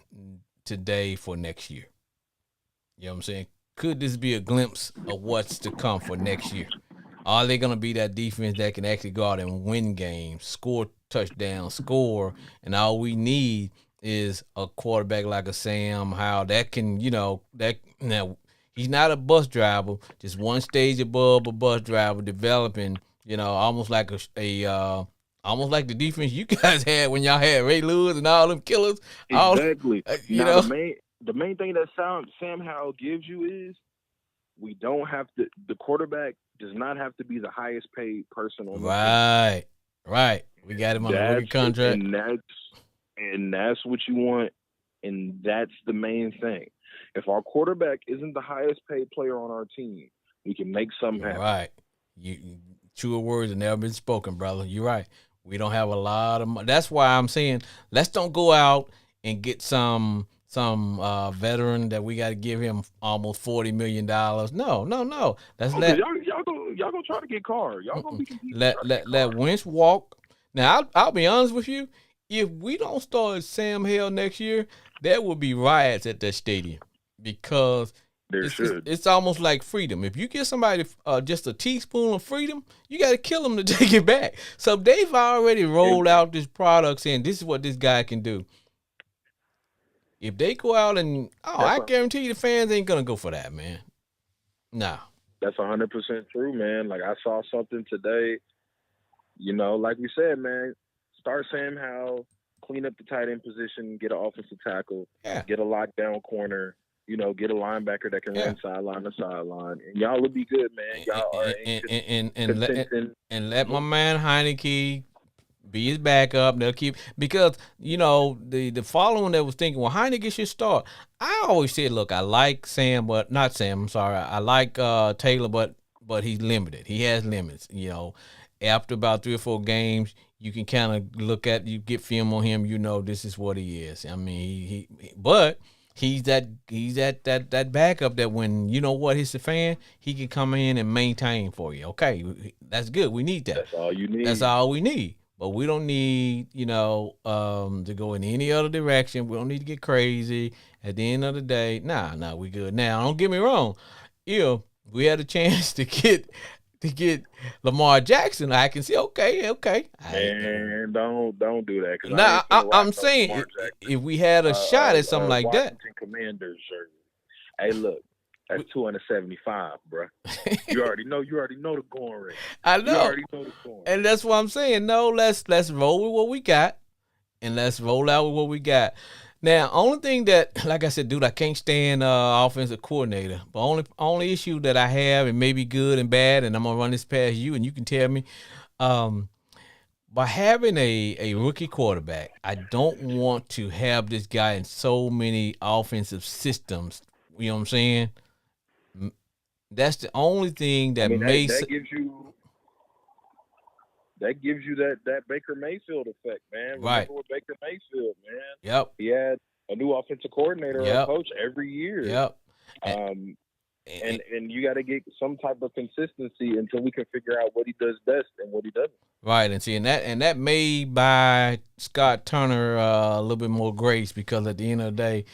today for next year? You know what I'm saying? Could this be a glimpse of what's to come for next year? Are they going to be that defense that can actually go out and win games, score touchdowns, and all we need is a quarterback like a Sam Howell that can, now he's not a bus driver, just one stage above a bus driver, developing, almost like almost like the defense you guys had when y'all had Ray Lewis and all them killers. Exactly. The main thing that Sam Howell gives you is we don't have to. The quarterback does not have to be the highest paid person on the team. Right. We got him on a rookie contract, and that's what you want, and that's the main thing. If our quarterback isn't the highest paid player on our team, we can make something happen. Right. Truer words have never been spoken, brother. You're right. We don't have a lot of money. That's why I'm saying let's don't go out and get some veteran that we got to give him almost $40 million. No. Let's y'all gonna try to get Carr. Y'all gonna be competing. Let Wentz walk. Now I'll be honest with you. If we don't start Sam Howell next year, there will be riots at that stadium because it's almost like freedom. If you give somebody just a teaspoon of freedom, you got to kill them to take it back. So they've already rolled out this product saying this is what this guy can do. If they go out and I guarantee you the fans ain't gonna go for that, man. Nah. That's 100% true, man. Like I saw something today. Like we said, man, start Sam Howell, clean up the tight end position, get an offensive tackle, get a lockdown corner, get a linebacker that can run sideline to sideline, and y'all will be good, man. Y'all are and let my man Heineke be his backup. They'll keep because the following that was thinking, well, Heineke should start. I always said, look, I like Sam, but not Sam. I'm sorry, I like Taylor, but he's limited. He has limits. After about 3 or 4 games, you can kind of you get film on him. This is what he is. I mean, but he's that backup that when he's a fan, he can come in and maintain for you. Okay, that's good. We need that. That's all you need. That's all we need. But we don't need, to go in any other direction. We don't need to get crazy. At the end of the day, nah, we good. Now, don't get me wrong. If we had a chance to get Lamar Jackson, I can say, okay. Man, don't do that. Nah, I'm saying if we had a shot at something like Washington that. Commanders jersey. Hey, look. That's 275, bro. You already know the going rate. I know. You already know the going. And that's what I'm saying. No, let's roll with what we got, and let's roll out with what we got. Now, only thing that, like I said, dude, I can't stand offensive coordinator. But only issue that I have, and maybe good and bad, and I'm gonna run this past you, and you can tell me. By having a rookie quarterback, I don't want to have this guy in so many offensive systems. You know what I'm saying? That's the only thing that that gives you that Baker Mayfield effect, man. Right. With Baker Mayfield, man. Yep. He had a new offensive coordinator or a coach every year. Yep. And you got to get some type of consistency until we can figure out what he does best and what he doesn't. Right, and see, and that may buy Scott Turner a little bit more grace, because at the end of the day,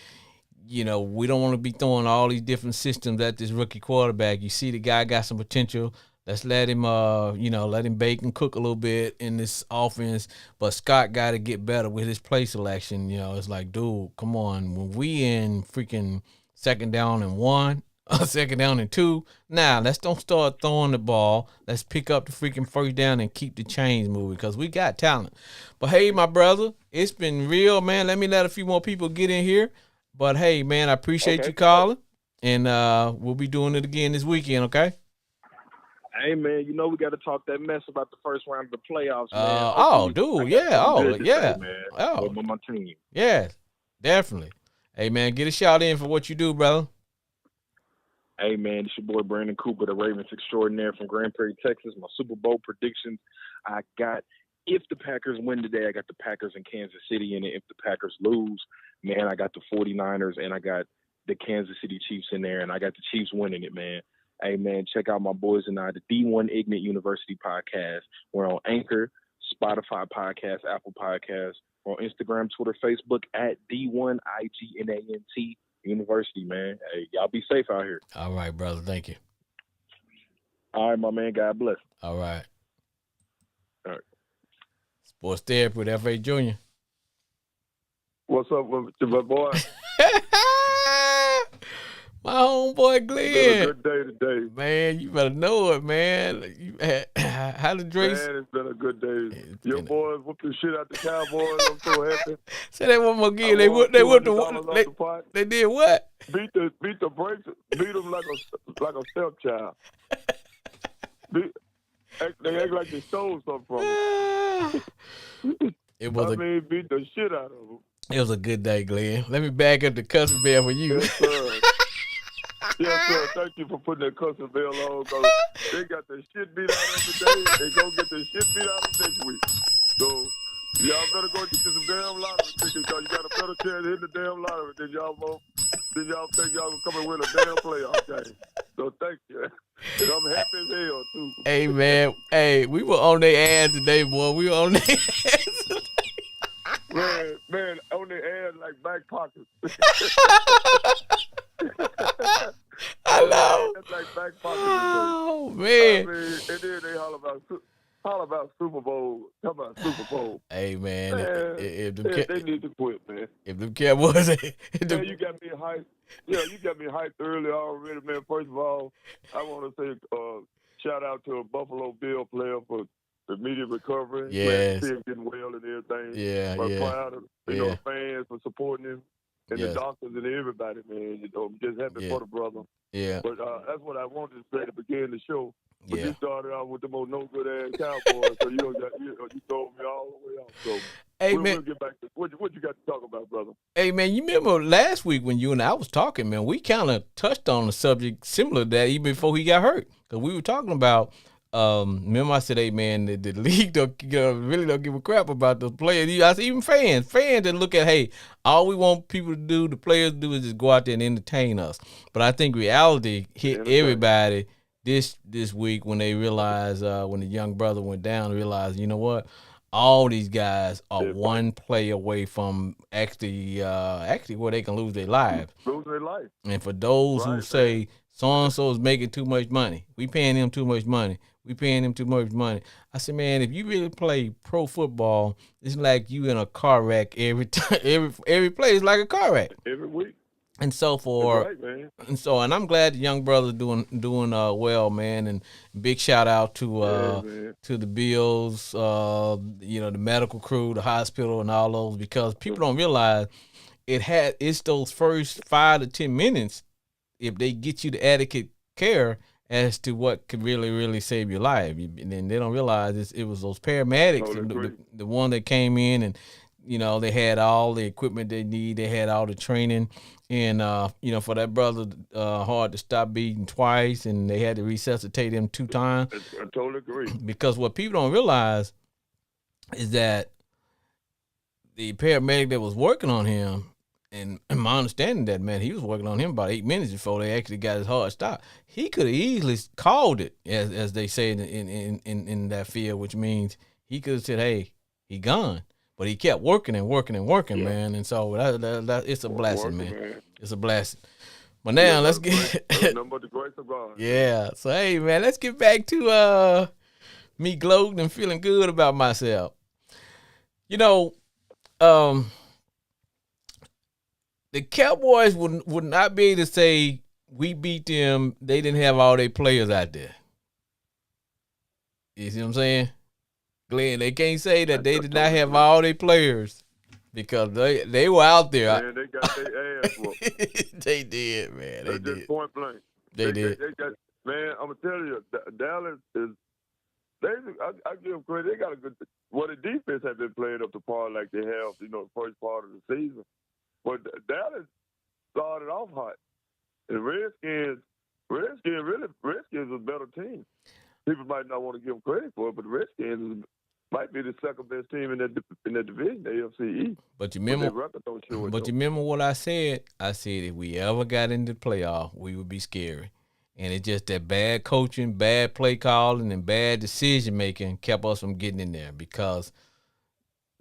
you know, we don't want to be throwing all these different systems at this rookie quarterback. You see the guy got some potential. Let's let him, let him bake and cook a little bit in this offense. But Scott got to get better with his play selection. You know, it's like, dude, come on. When we in freaking 2nd down and 1, 2nd down and 2, now let's don't start throwing the ball. Let's pick up the freaking 1st down and keep the chains moving, because we got talent. But hey, my brother, it's been real, man. Let me let a few more people get in here. But hey, man, I appreciate you calling, and we'll be doing it again this weekend, okay? Hey, man, you know we got to talk that mess about the first round of the playoffs, man. Oh, dude, yeah. Oh, yeah. Say, man. Oh, with my team. Yes, definitely. Hey, man, get a shout in for what you do, brother. Hey, man, it's your boy Brandon Cooper, the Ravens extraordinaire from Grand Prairie, Texas. My Super Bowl predictions, I got, if the Packers win today, I got the Packers in Kansas City. And if the Packers lose, man, I got the 49ers and I got the Kansas City Chiefs in there. And I got the Chiefs winning it, man. Hey, man, check out my boys and I, the D1 Ignite University podcast. We're on Anchor, Spotify podcast, Apple podcasts, on Instagram, Twitter, Facebook at D1IGNANT University, man. Hey, y'all be safe out here. All right, brother. Thank you. All right, my man. God bless. All right. All right. Sports Therapy with F.A. Jr. What's up with my boy? My homeboy Glenn. It's been a good day today. Man, you better know it, man. How the Drake's? Man, it's been a good day. Your boys whooped the shit out the Cowboys. I'm so happy. Say that one more again. They did what? Beat the brakes. Beat them like a stepchild. They act like they stole something from me. Beat the shit out of them. It was a good day, Glenn. Let me back up the cussing bell for you. Yes, sir. Yes, sir. Thank you for putting that cussing bell on, because they got the shit beat out of them today. They go get the shit beat out of them next week. So y'all better go get you some damn lottery tickets, because you got a better chance of hitting the damn lottery than y'all think y'all gonna come and win a damn playoff game. So thank you. And I'm happy as hell too. Hey, man. Hey, we were on their ass today, boy. We were on their ass today. Man, on their ass like back pockets. I know. That's like back pockets. Oh, man. And then they holler about Super Bowl. Talk about Super Bowl. Hey, man. They need to quit, man. If them Cowboys... Man, you got me hyped. Yeah, you got me hyped early already, man. First of all, I want to say shout out to a Buffalo Bill player for the immediate recovery. Yes. Glad to see him getting well and everything. Yeah, but yeah. proud of the fans for supporting him, and Yes. the doctors and everybody, man. You know, I'm just happy for the brother. Yeah. But that's what I wanted to say to begin the show. But Yeah. you started out with the most no good ass Cowboys, so you told me all the way out. So Hey, we'll man. get back to what you got to talk about, brother. Hey, man, you remember last week when you and I was talking, man, we kind of touched on a subject similar to that even before he got hurt. Because we were talking about, remember I said, hey, man, the league really don't give a crap about those players. I said, even fans that look at, hey, all we want people to do, the players do, is just go out there and entertain us. But I think reality hit everybody this week when they realized, when the young brother went down, realized, you know what? All these guys are one play away from actually where they can lose their lives. Lose their life. And for those who say so-and-so is making too much money, we paying him too much money, I said, man, if you really play pro football, it's like you in a car wreck every time. Every play is like a car wreck. Every week. And so and I'm glad the young brother's doing well, man. And big shout out to the Bills, the medical crew, the hospital, and all those, because people don't realize it's those first 5 to 10 minutes, if they get you the adequate care, as to what could really, really save your life. And then they don't realize it was those paramedics, the one that came in, and they had all the equipment they need, they had all the training. And, for that brother, hard to stop beating twice, and they had to resuscitate him 2 times. I totally agree. Because what people don't realize is that the paramedic that was working on him And my understanding that, man, he was working on him about 8 minutes before they actually got his hard stop. He could have easily called it, as they say in that field, which means he could have said, "Hey, he gone," but he kept working and working and working, man. And so that it's a blessing, man. It's a blessing. But now let's get nothing but the grace of God. Yeah. So hey, man, let's get back to me gloating and feeling good about myself. You know, the Cowboys would not be able to say we beat them. They didn't have all their players out there. You see what I'm saying, Glenn? They can't say that they did not have all their players because they were out there. Man, they got their ass whooped. They did, man. They did. Just point blank. They did. They got, man, I'm gonna tell you, Dallas is. I give them credit. They got a good. Well, the defense has been playing up to par like they have, the first part of the season. But Dallas started off hot, and Redskins is a better team. People might not want to give them credit for it, but the Redskins might be the second best team in that division, the AFC East. But you remember what I said? I said if we ever got into the playoff, we would be scary. And it's just that bad coaching, bad play calling, and bad decision making kept us from getting in there because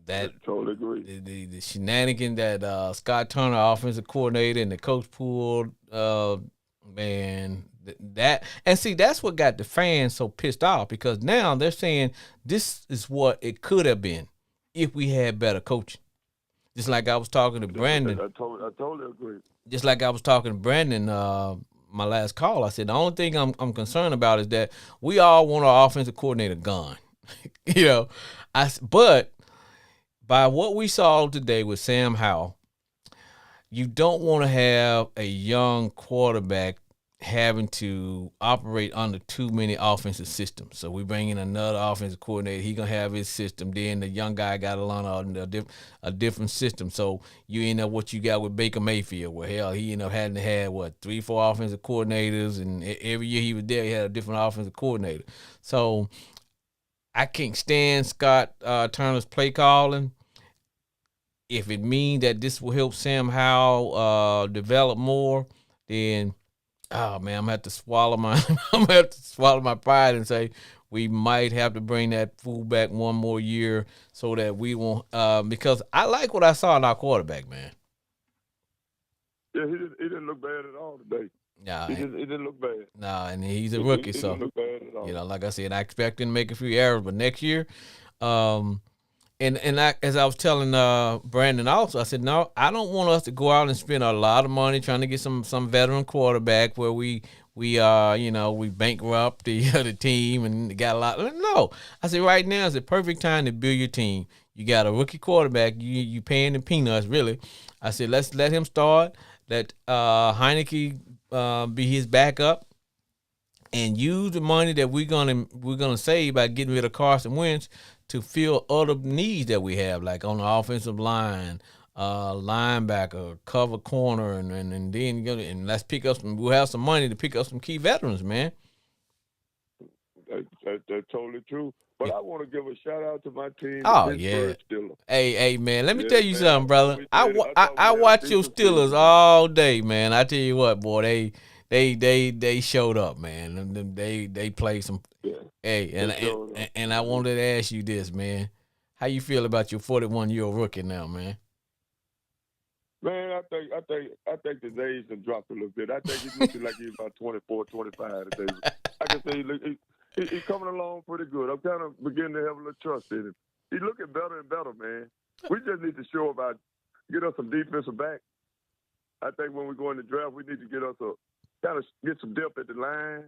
that I totally agree. The shenanigan that Scott Turner, offensive coordinator, and the coach pulled, man, that's what got the fans so pissed off because now they're saying this is what it could have been if we had better coaching. Just like I was talking to Brandon. I totally agree. Just like I was talking to Brandon, my last call, I said the only thing I'm concerned about is that we all want our offensive coordinator gone. But by what we saw today with Sam Howell, you don't want to have a young quarterback having to operate under too many offensive systems. So we bring in another offensive coordinator. He gonna have his system. Then the young guy got to learn a different system. So you end up what you got with Baker Mayfield, where hell he ended up having to have 3-4 offensive coordinators, and every year he was there, he had a different offensive coordinator. So I can't stand Scott Turner's play calling. If it means that this will help Sam Howell develop more, then oh man, I'm gonna have to swallow my pride and say we might have to bring that fool back one more year so that we won't. Because I like what I saw in our quarterback, man. Yeah, he didn't look bad at all today. Nah, he didn't look bad. Nah, and he's a rookie, he so didn't look bad at all. Like I said, I expect him to make a few errors, but next year, as I was telling Brandon also, I said, no, I don't want us to go out and spend a lot of money trying to get some veteran quarterback where we bankrupt the team and got a lot. No, I said right now is the perfect time to build your team. You got a rookie quarterback, you paying the peanuts really. I said let's let him start. Let Heineke be his backup. And use the money that we're gonna save by getting rid of Carson Wentz to fill other needs that we have, like on the offensive line, linebacker, cover corner, and then let's pick up some. We'll have some money to pick up some key veterans, man. That's totally true. But I want to give a shout out to my team. Oh yeah. Hey man, let me tell you something, brother. I watch your Steelers all day, man. I tell you what, boy, they showed up, man. They played some. Yeah. Hey, and I wanted to ask you this, man. How you feel about your 41-year-old rookie now, man? Man, I think his age has dropped a little bit. I think he's looking like he's about 24, 25 today. I can say he's coming along pretty good. I'm kind of beginning to have a little trust in him. He's looking better and better, man. We just need to show about get us some defensive back. I think when we go in the draft, we need to get some depth at the line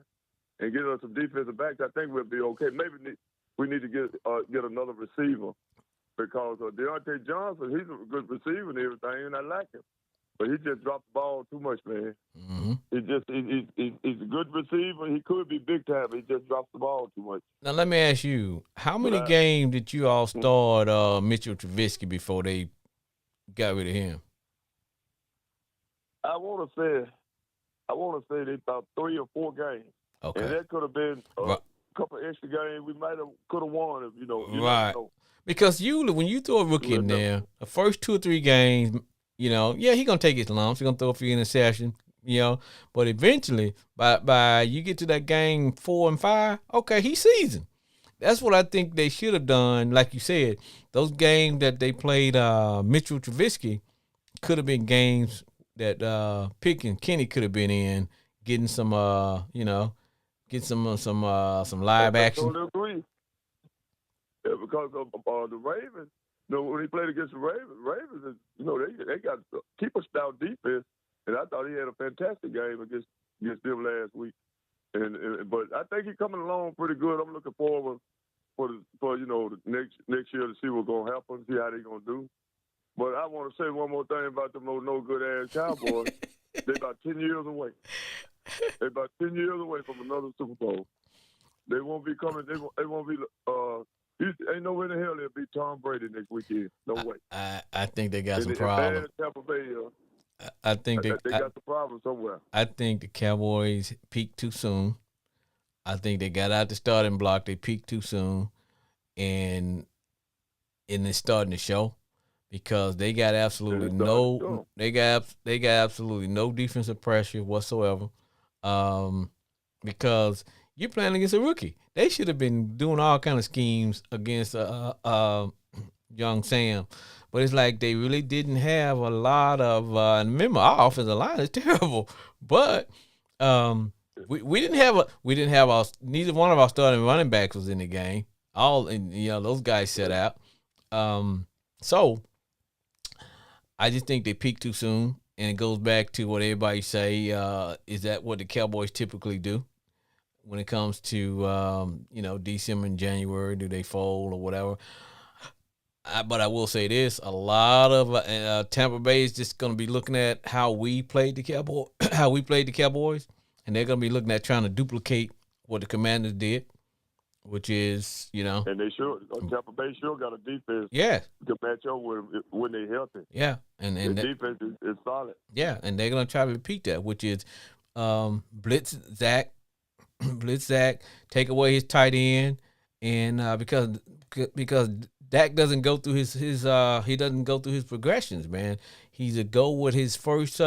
and get us some defensive backs. I think we'll be okay. Maybe we need to get another receiver because Deontay Johnson, he's a good receiver and everything, and I like him. But he just dropped the ball too much, man. Mm-hmm. He's a good receiver. He could be big time, but he just drops the ball too much. Now, let me ask you, how many games did you all start Mitchell Trubisky before they got rid of him? I want to say they about 3 or 4 games. Okay. And that could have been a couple of extra games we could have won if, right. Because usually when you throw a rookie in there, the first 2 or 3 games, Yeah, he gonna take his lumps. He gonna throw a few interceptions. But eventually, by you get to that game 4 and 5, okay, he's seasoned. That's what I think they should have done. Like you said, those games that they played Mitchell Trubisky could have been games that Pick and Kenny could have been in, getting some get some live I action. totally agree. Yeah, because of the Ravens. When he played against the Ravens, they got keeper style defense, and I thought he had a fantastic game against them last week. But I think he's coming along pretty good. I'm looking forward for the next year to see what's gonna happen, see how they're gonna do. But I want to say one more thing about them no good ass Cowboys. They're about 10 years away. They're about 10 years away from another Super Bowl. They won't be coming. They won't be. Ain't no way in the hell they'll beat Tom Brady next weekend. No way. I think they got some problems. Tampa Bay, I think they got the problem somewhere. I think the Cowboys peaked too soon. I think they got out the starting block. They peaked too soon, and it's starting to show because they got absolutely absolutely no defensive pressure whatsoever. Because you're playing against a rookie. They should have been doing all kind of schemes against young Sam. But it's like they really didn't have a lot of remember, our offensive line is terrible. But we didn't have neither one of our starting running backs was in the game. Those guys set out. So I just think they peaked too soon, and it goes back to what everybody say, is that what the Cowboys typically do? When it comes to December and January, do they fold or whatever? But I will say this: a lot of Tampa Bay is just going to be looking at how we played the Cowboys, and they're going to be looking at trying to duplicate what the Commanders did, which is And they should. Tampa Bay sure got a defense. Yeah. To match up with when they're healthy. Yeah, and the defense is solid. Yeah, and they're going to try to repeat that, which is blitz Zach, take away his tight end, and because Dak doesn't go through his he doesn't go through his progressions, man. He's a go with his first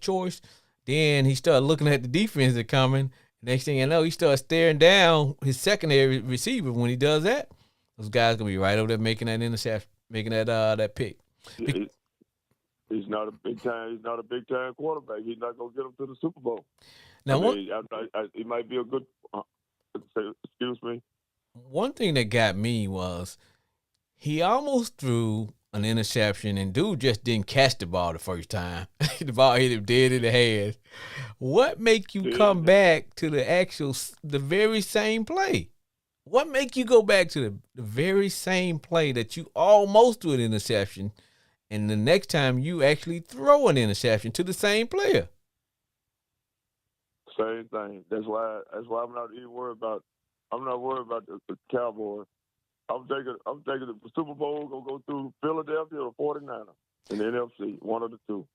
choice, then he started looking at the defense that coming. Next thing you know, he starts staring down his secondary receiver. When he does that, those guys gonna be right over there making that interception, making that pick. He's not a big time quarterback. He's not gonna get him to the Super Bowl. Now, he might be a good. Excuse me. One thing that got me was he almost threw an interception, and dude just didn't catch the ball the first time. The ball hit him dead in the head. What make you come back to the very same play? What make you go back to the very same play that you almost threw an interception, and the next time you actually throw an interception to the same player? Same thing. That's why I'm not even worried about. I'm not worried about the Cowboys. I'm taking the Super Bowl gonna go through Philadelphia or 49ers in the NFC, one of the two.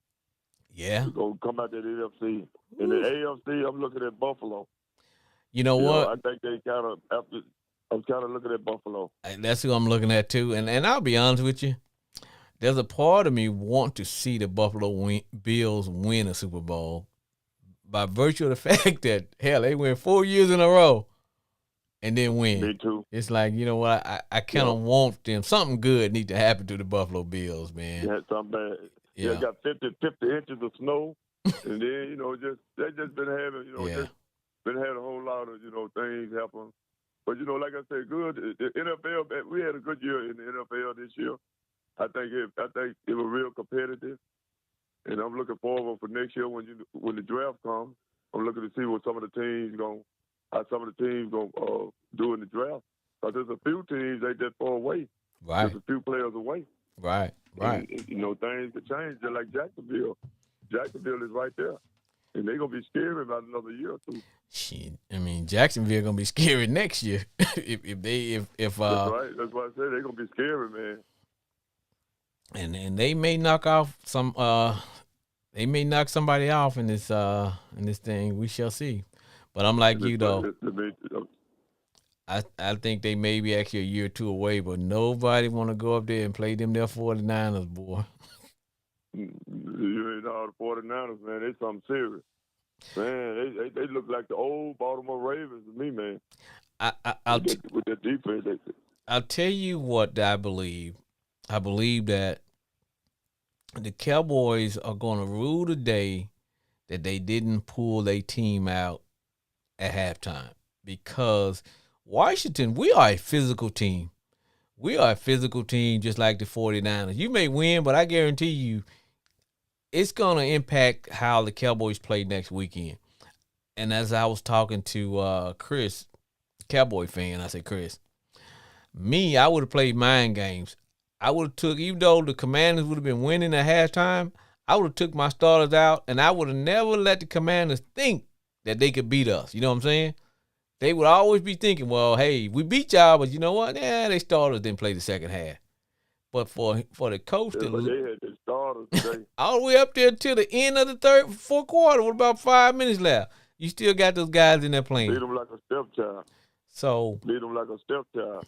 Yeah. We're gonna come out to the NFC. In the AFC, I'm looking at Buffalo. You know what? I think they I'm kind of looking at Buffalo. That's who I'm looking at too. And I'll be honest with you, there's a part of me want to see the Buffalo Bills win a Super Bowl by virtue of the fact that hell, they win 4 years in a row. And then win. Me too. It's like, you know what? I kind of want them. Something good need to happen to the Buffalo Bills, man. Yeah, something bad. Yeah, got 50 inches of snow, and then they just been having been having a whole lot of things happen. But like I said, good. The NFL, we had a good year in the NFL this year. I think it was real competitive, and I'm looking forward for next year when the draft comes. I'm looking to see what some of the teams how some of the teams going to do in the draft. Because there's a few teams they just far away. Right. There's a few players away. Right. And, things could change. Just like Jacksonville. Jacksonville is right there. And they're going to be scary about another year or two. Shit. I mean, Jacksonville going to be scary next year. if That's right. That's why I said they're going to be scary, man. And they may knock off they may knock somebody off in this thing. We shall see. But I'm like you, though. I think they may be actually a year or two away, but nobody want to go up there and play them their 49ers, boy. You ain't know the 49ers, man. They something serious. Man, they look like the old Baltimore Ravens to me, man. With that defense. I'll tell you what I believe. I believe that the Cowboys are going to rue the day that they didn't pull their team out at halftime, because Washington, we are a physical team. We are a physical team just like the 49ers. You may win, but I guarantee you it's going to impact how the Cowboys play next weekend. And as I was talking to Chris, Cowboy fan, I said, Chris, I would have played mind games. I would have took, even though the Commanders would have been winning at halftime, I would have took my starters out, and I would have never let the Commanders think that they could beat us. You know what I'm saying? They would always be thinking, well, hey, we beat y'all, but you know what? Yeah, they starters didn't play the second half. But for the coach They had the starters today. all the way up there till the end of the fourth quarter with about 5 minutes left, you still got those guys in there playing. Beat them like a stepchild. So beat them like a stepchild.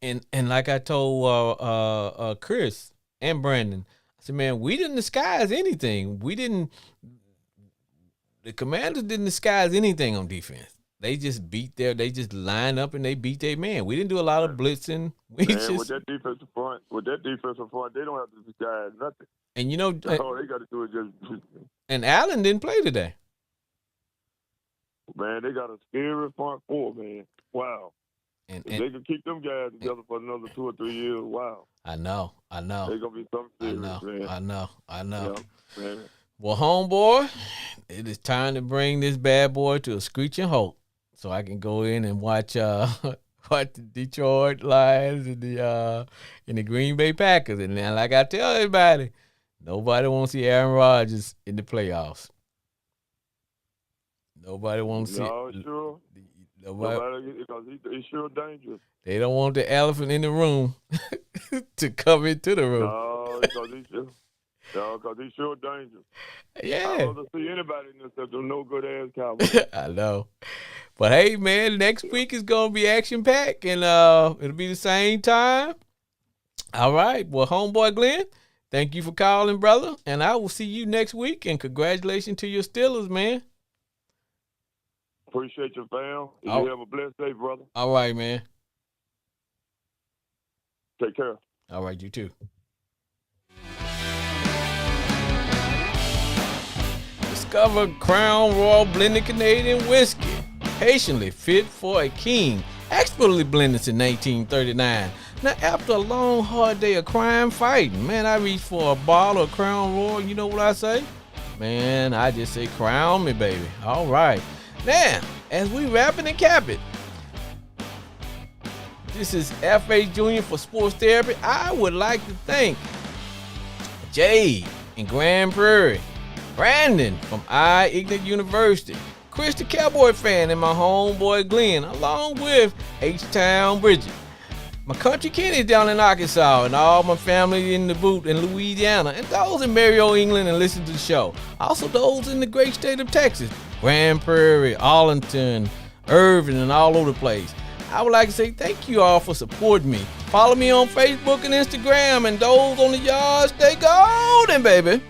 And like I told Chris and Brandon, I said, man, we didn't disguise anything. The Commanders didn't disguise anything on defense. They just lined up and they beat their man. We didn't do a lot of blitzing. With that defensive front, they don't have to disguise nothing. And you know, all they got to do is just. And Allen didn't play today. Man, they got a scary front four, man. Wow. And they can keep them guys together for another 2 or 3 years. Wow. I know. They're going to be something serious, man. I know. Yeah, man. Well, homeboy, it is time to bring this bad boy to a screeching halt so I can go in and watch the Detroit Lions and the Green Bay Packers. And then, like I tell everybody, nobody wants to see Aaron Rodgers in the playoffs. Nobody wants to see it. Sure. Nobody, because he's sure dangerous. They don't want the elephant in the room to come into the room. No, because he's sure dangerous. Yeah. I don't want to see anybody in this except them no good ass Cowboys. I know. But hey, man, next week is going to be action packed, and it'll be the same time. All right. Well, homeboy Glenn, thank you for calling, brother. And I will see you next week. And congratulations to your Steelers, man. Appreciate your fam. You have a blessed day, brother. All right, man. Take care. All right, you too. Discover Crown Royal Blended Canadian Whiskey. Patiently fit for a king. Expertly blended since 1939. Now, after a long, hard day of crime fighting, man, I reach for a bottle of Crown Royal. You know what I say? Man, I just say crown me, baby. All right. Now, as we wrapping and cap it, this is F.H. Jr. for Sports Therapy. I would like to thank Jay in Grand Prairie, Brandon from Ignat University, Chris the Cowboy fan, and my homeboy Glenn, along with H-Town Bridget. My country Kenny's down in Arkansas, and all my family in the boot in Louisiana, and those in Mario, England, and listen to the show. Also those in the great state of Texas, Grand Prairie, Arlington, Irving, and all over the place. I would like to say thank you all for supporting me. Follow me on Facebook and Instagram, and those on the yard, stay golden, baby.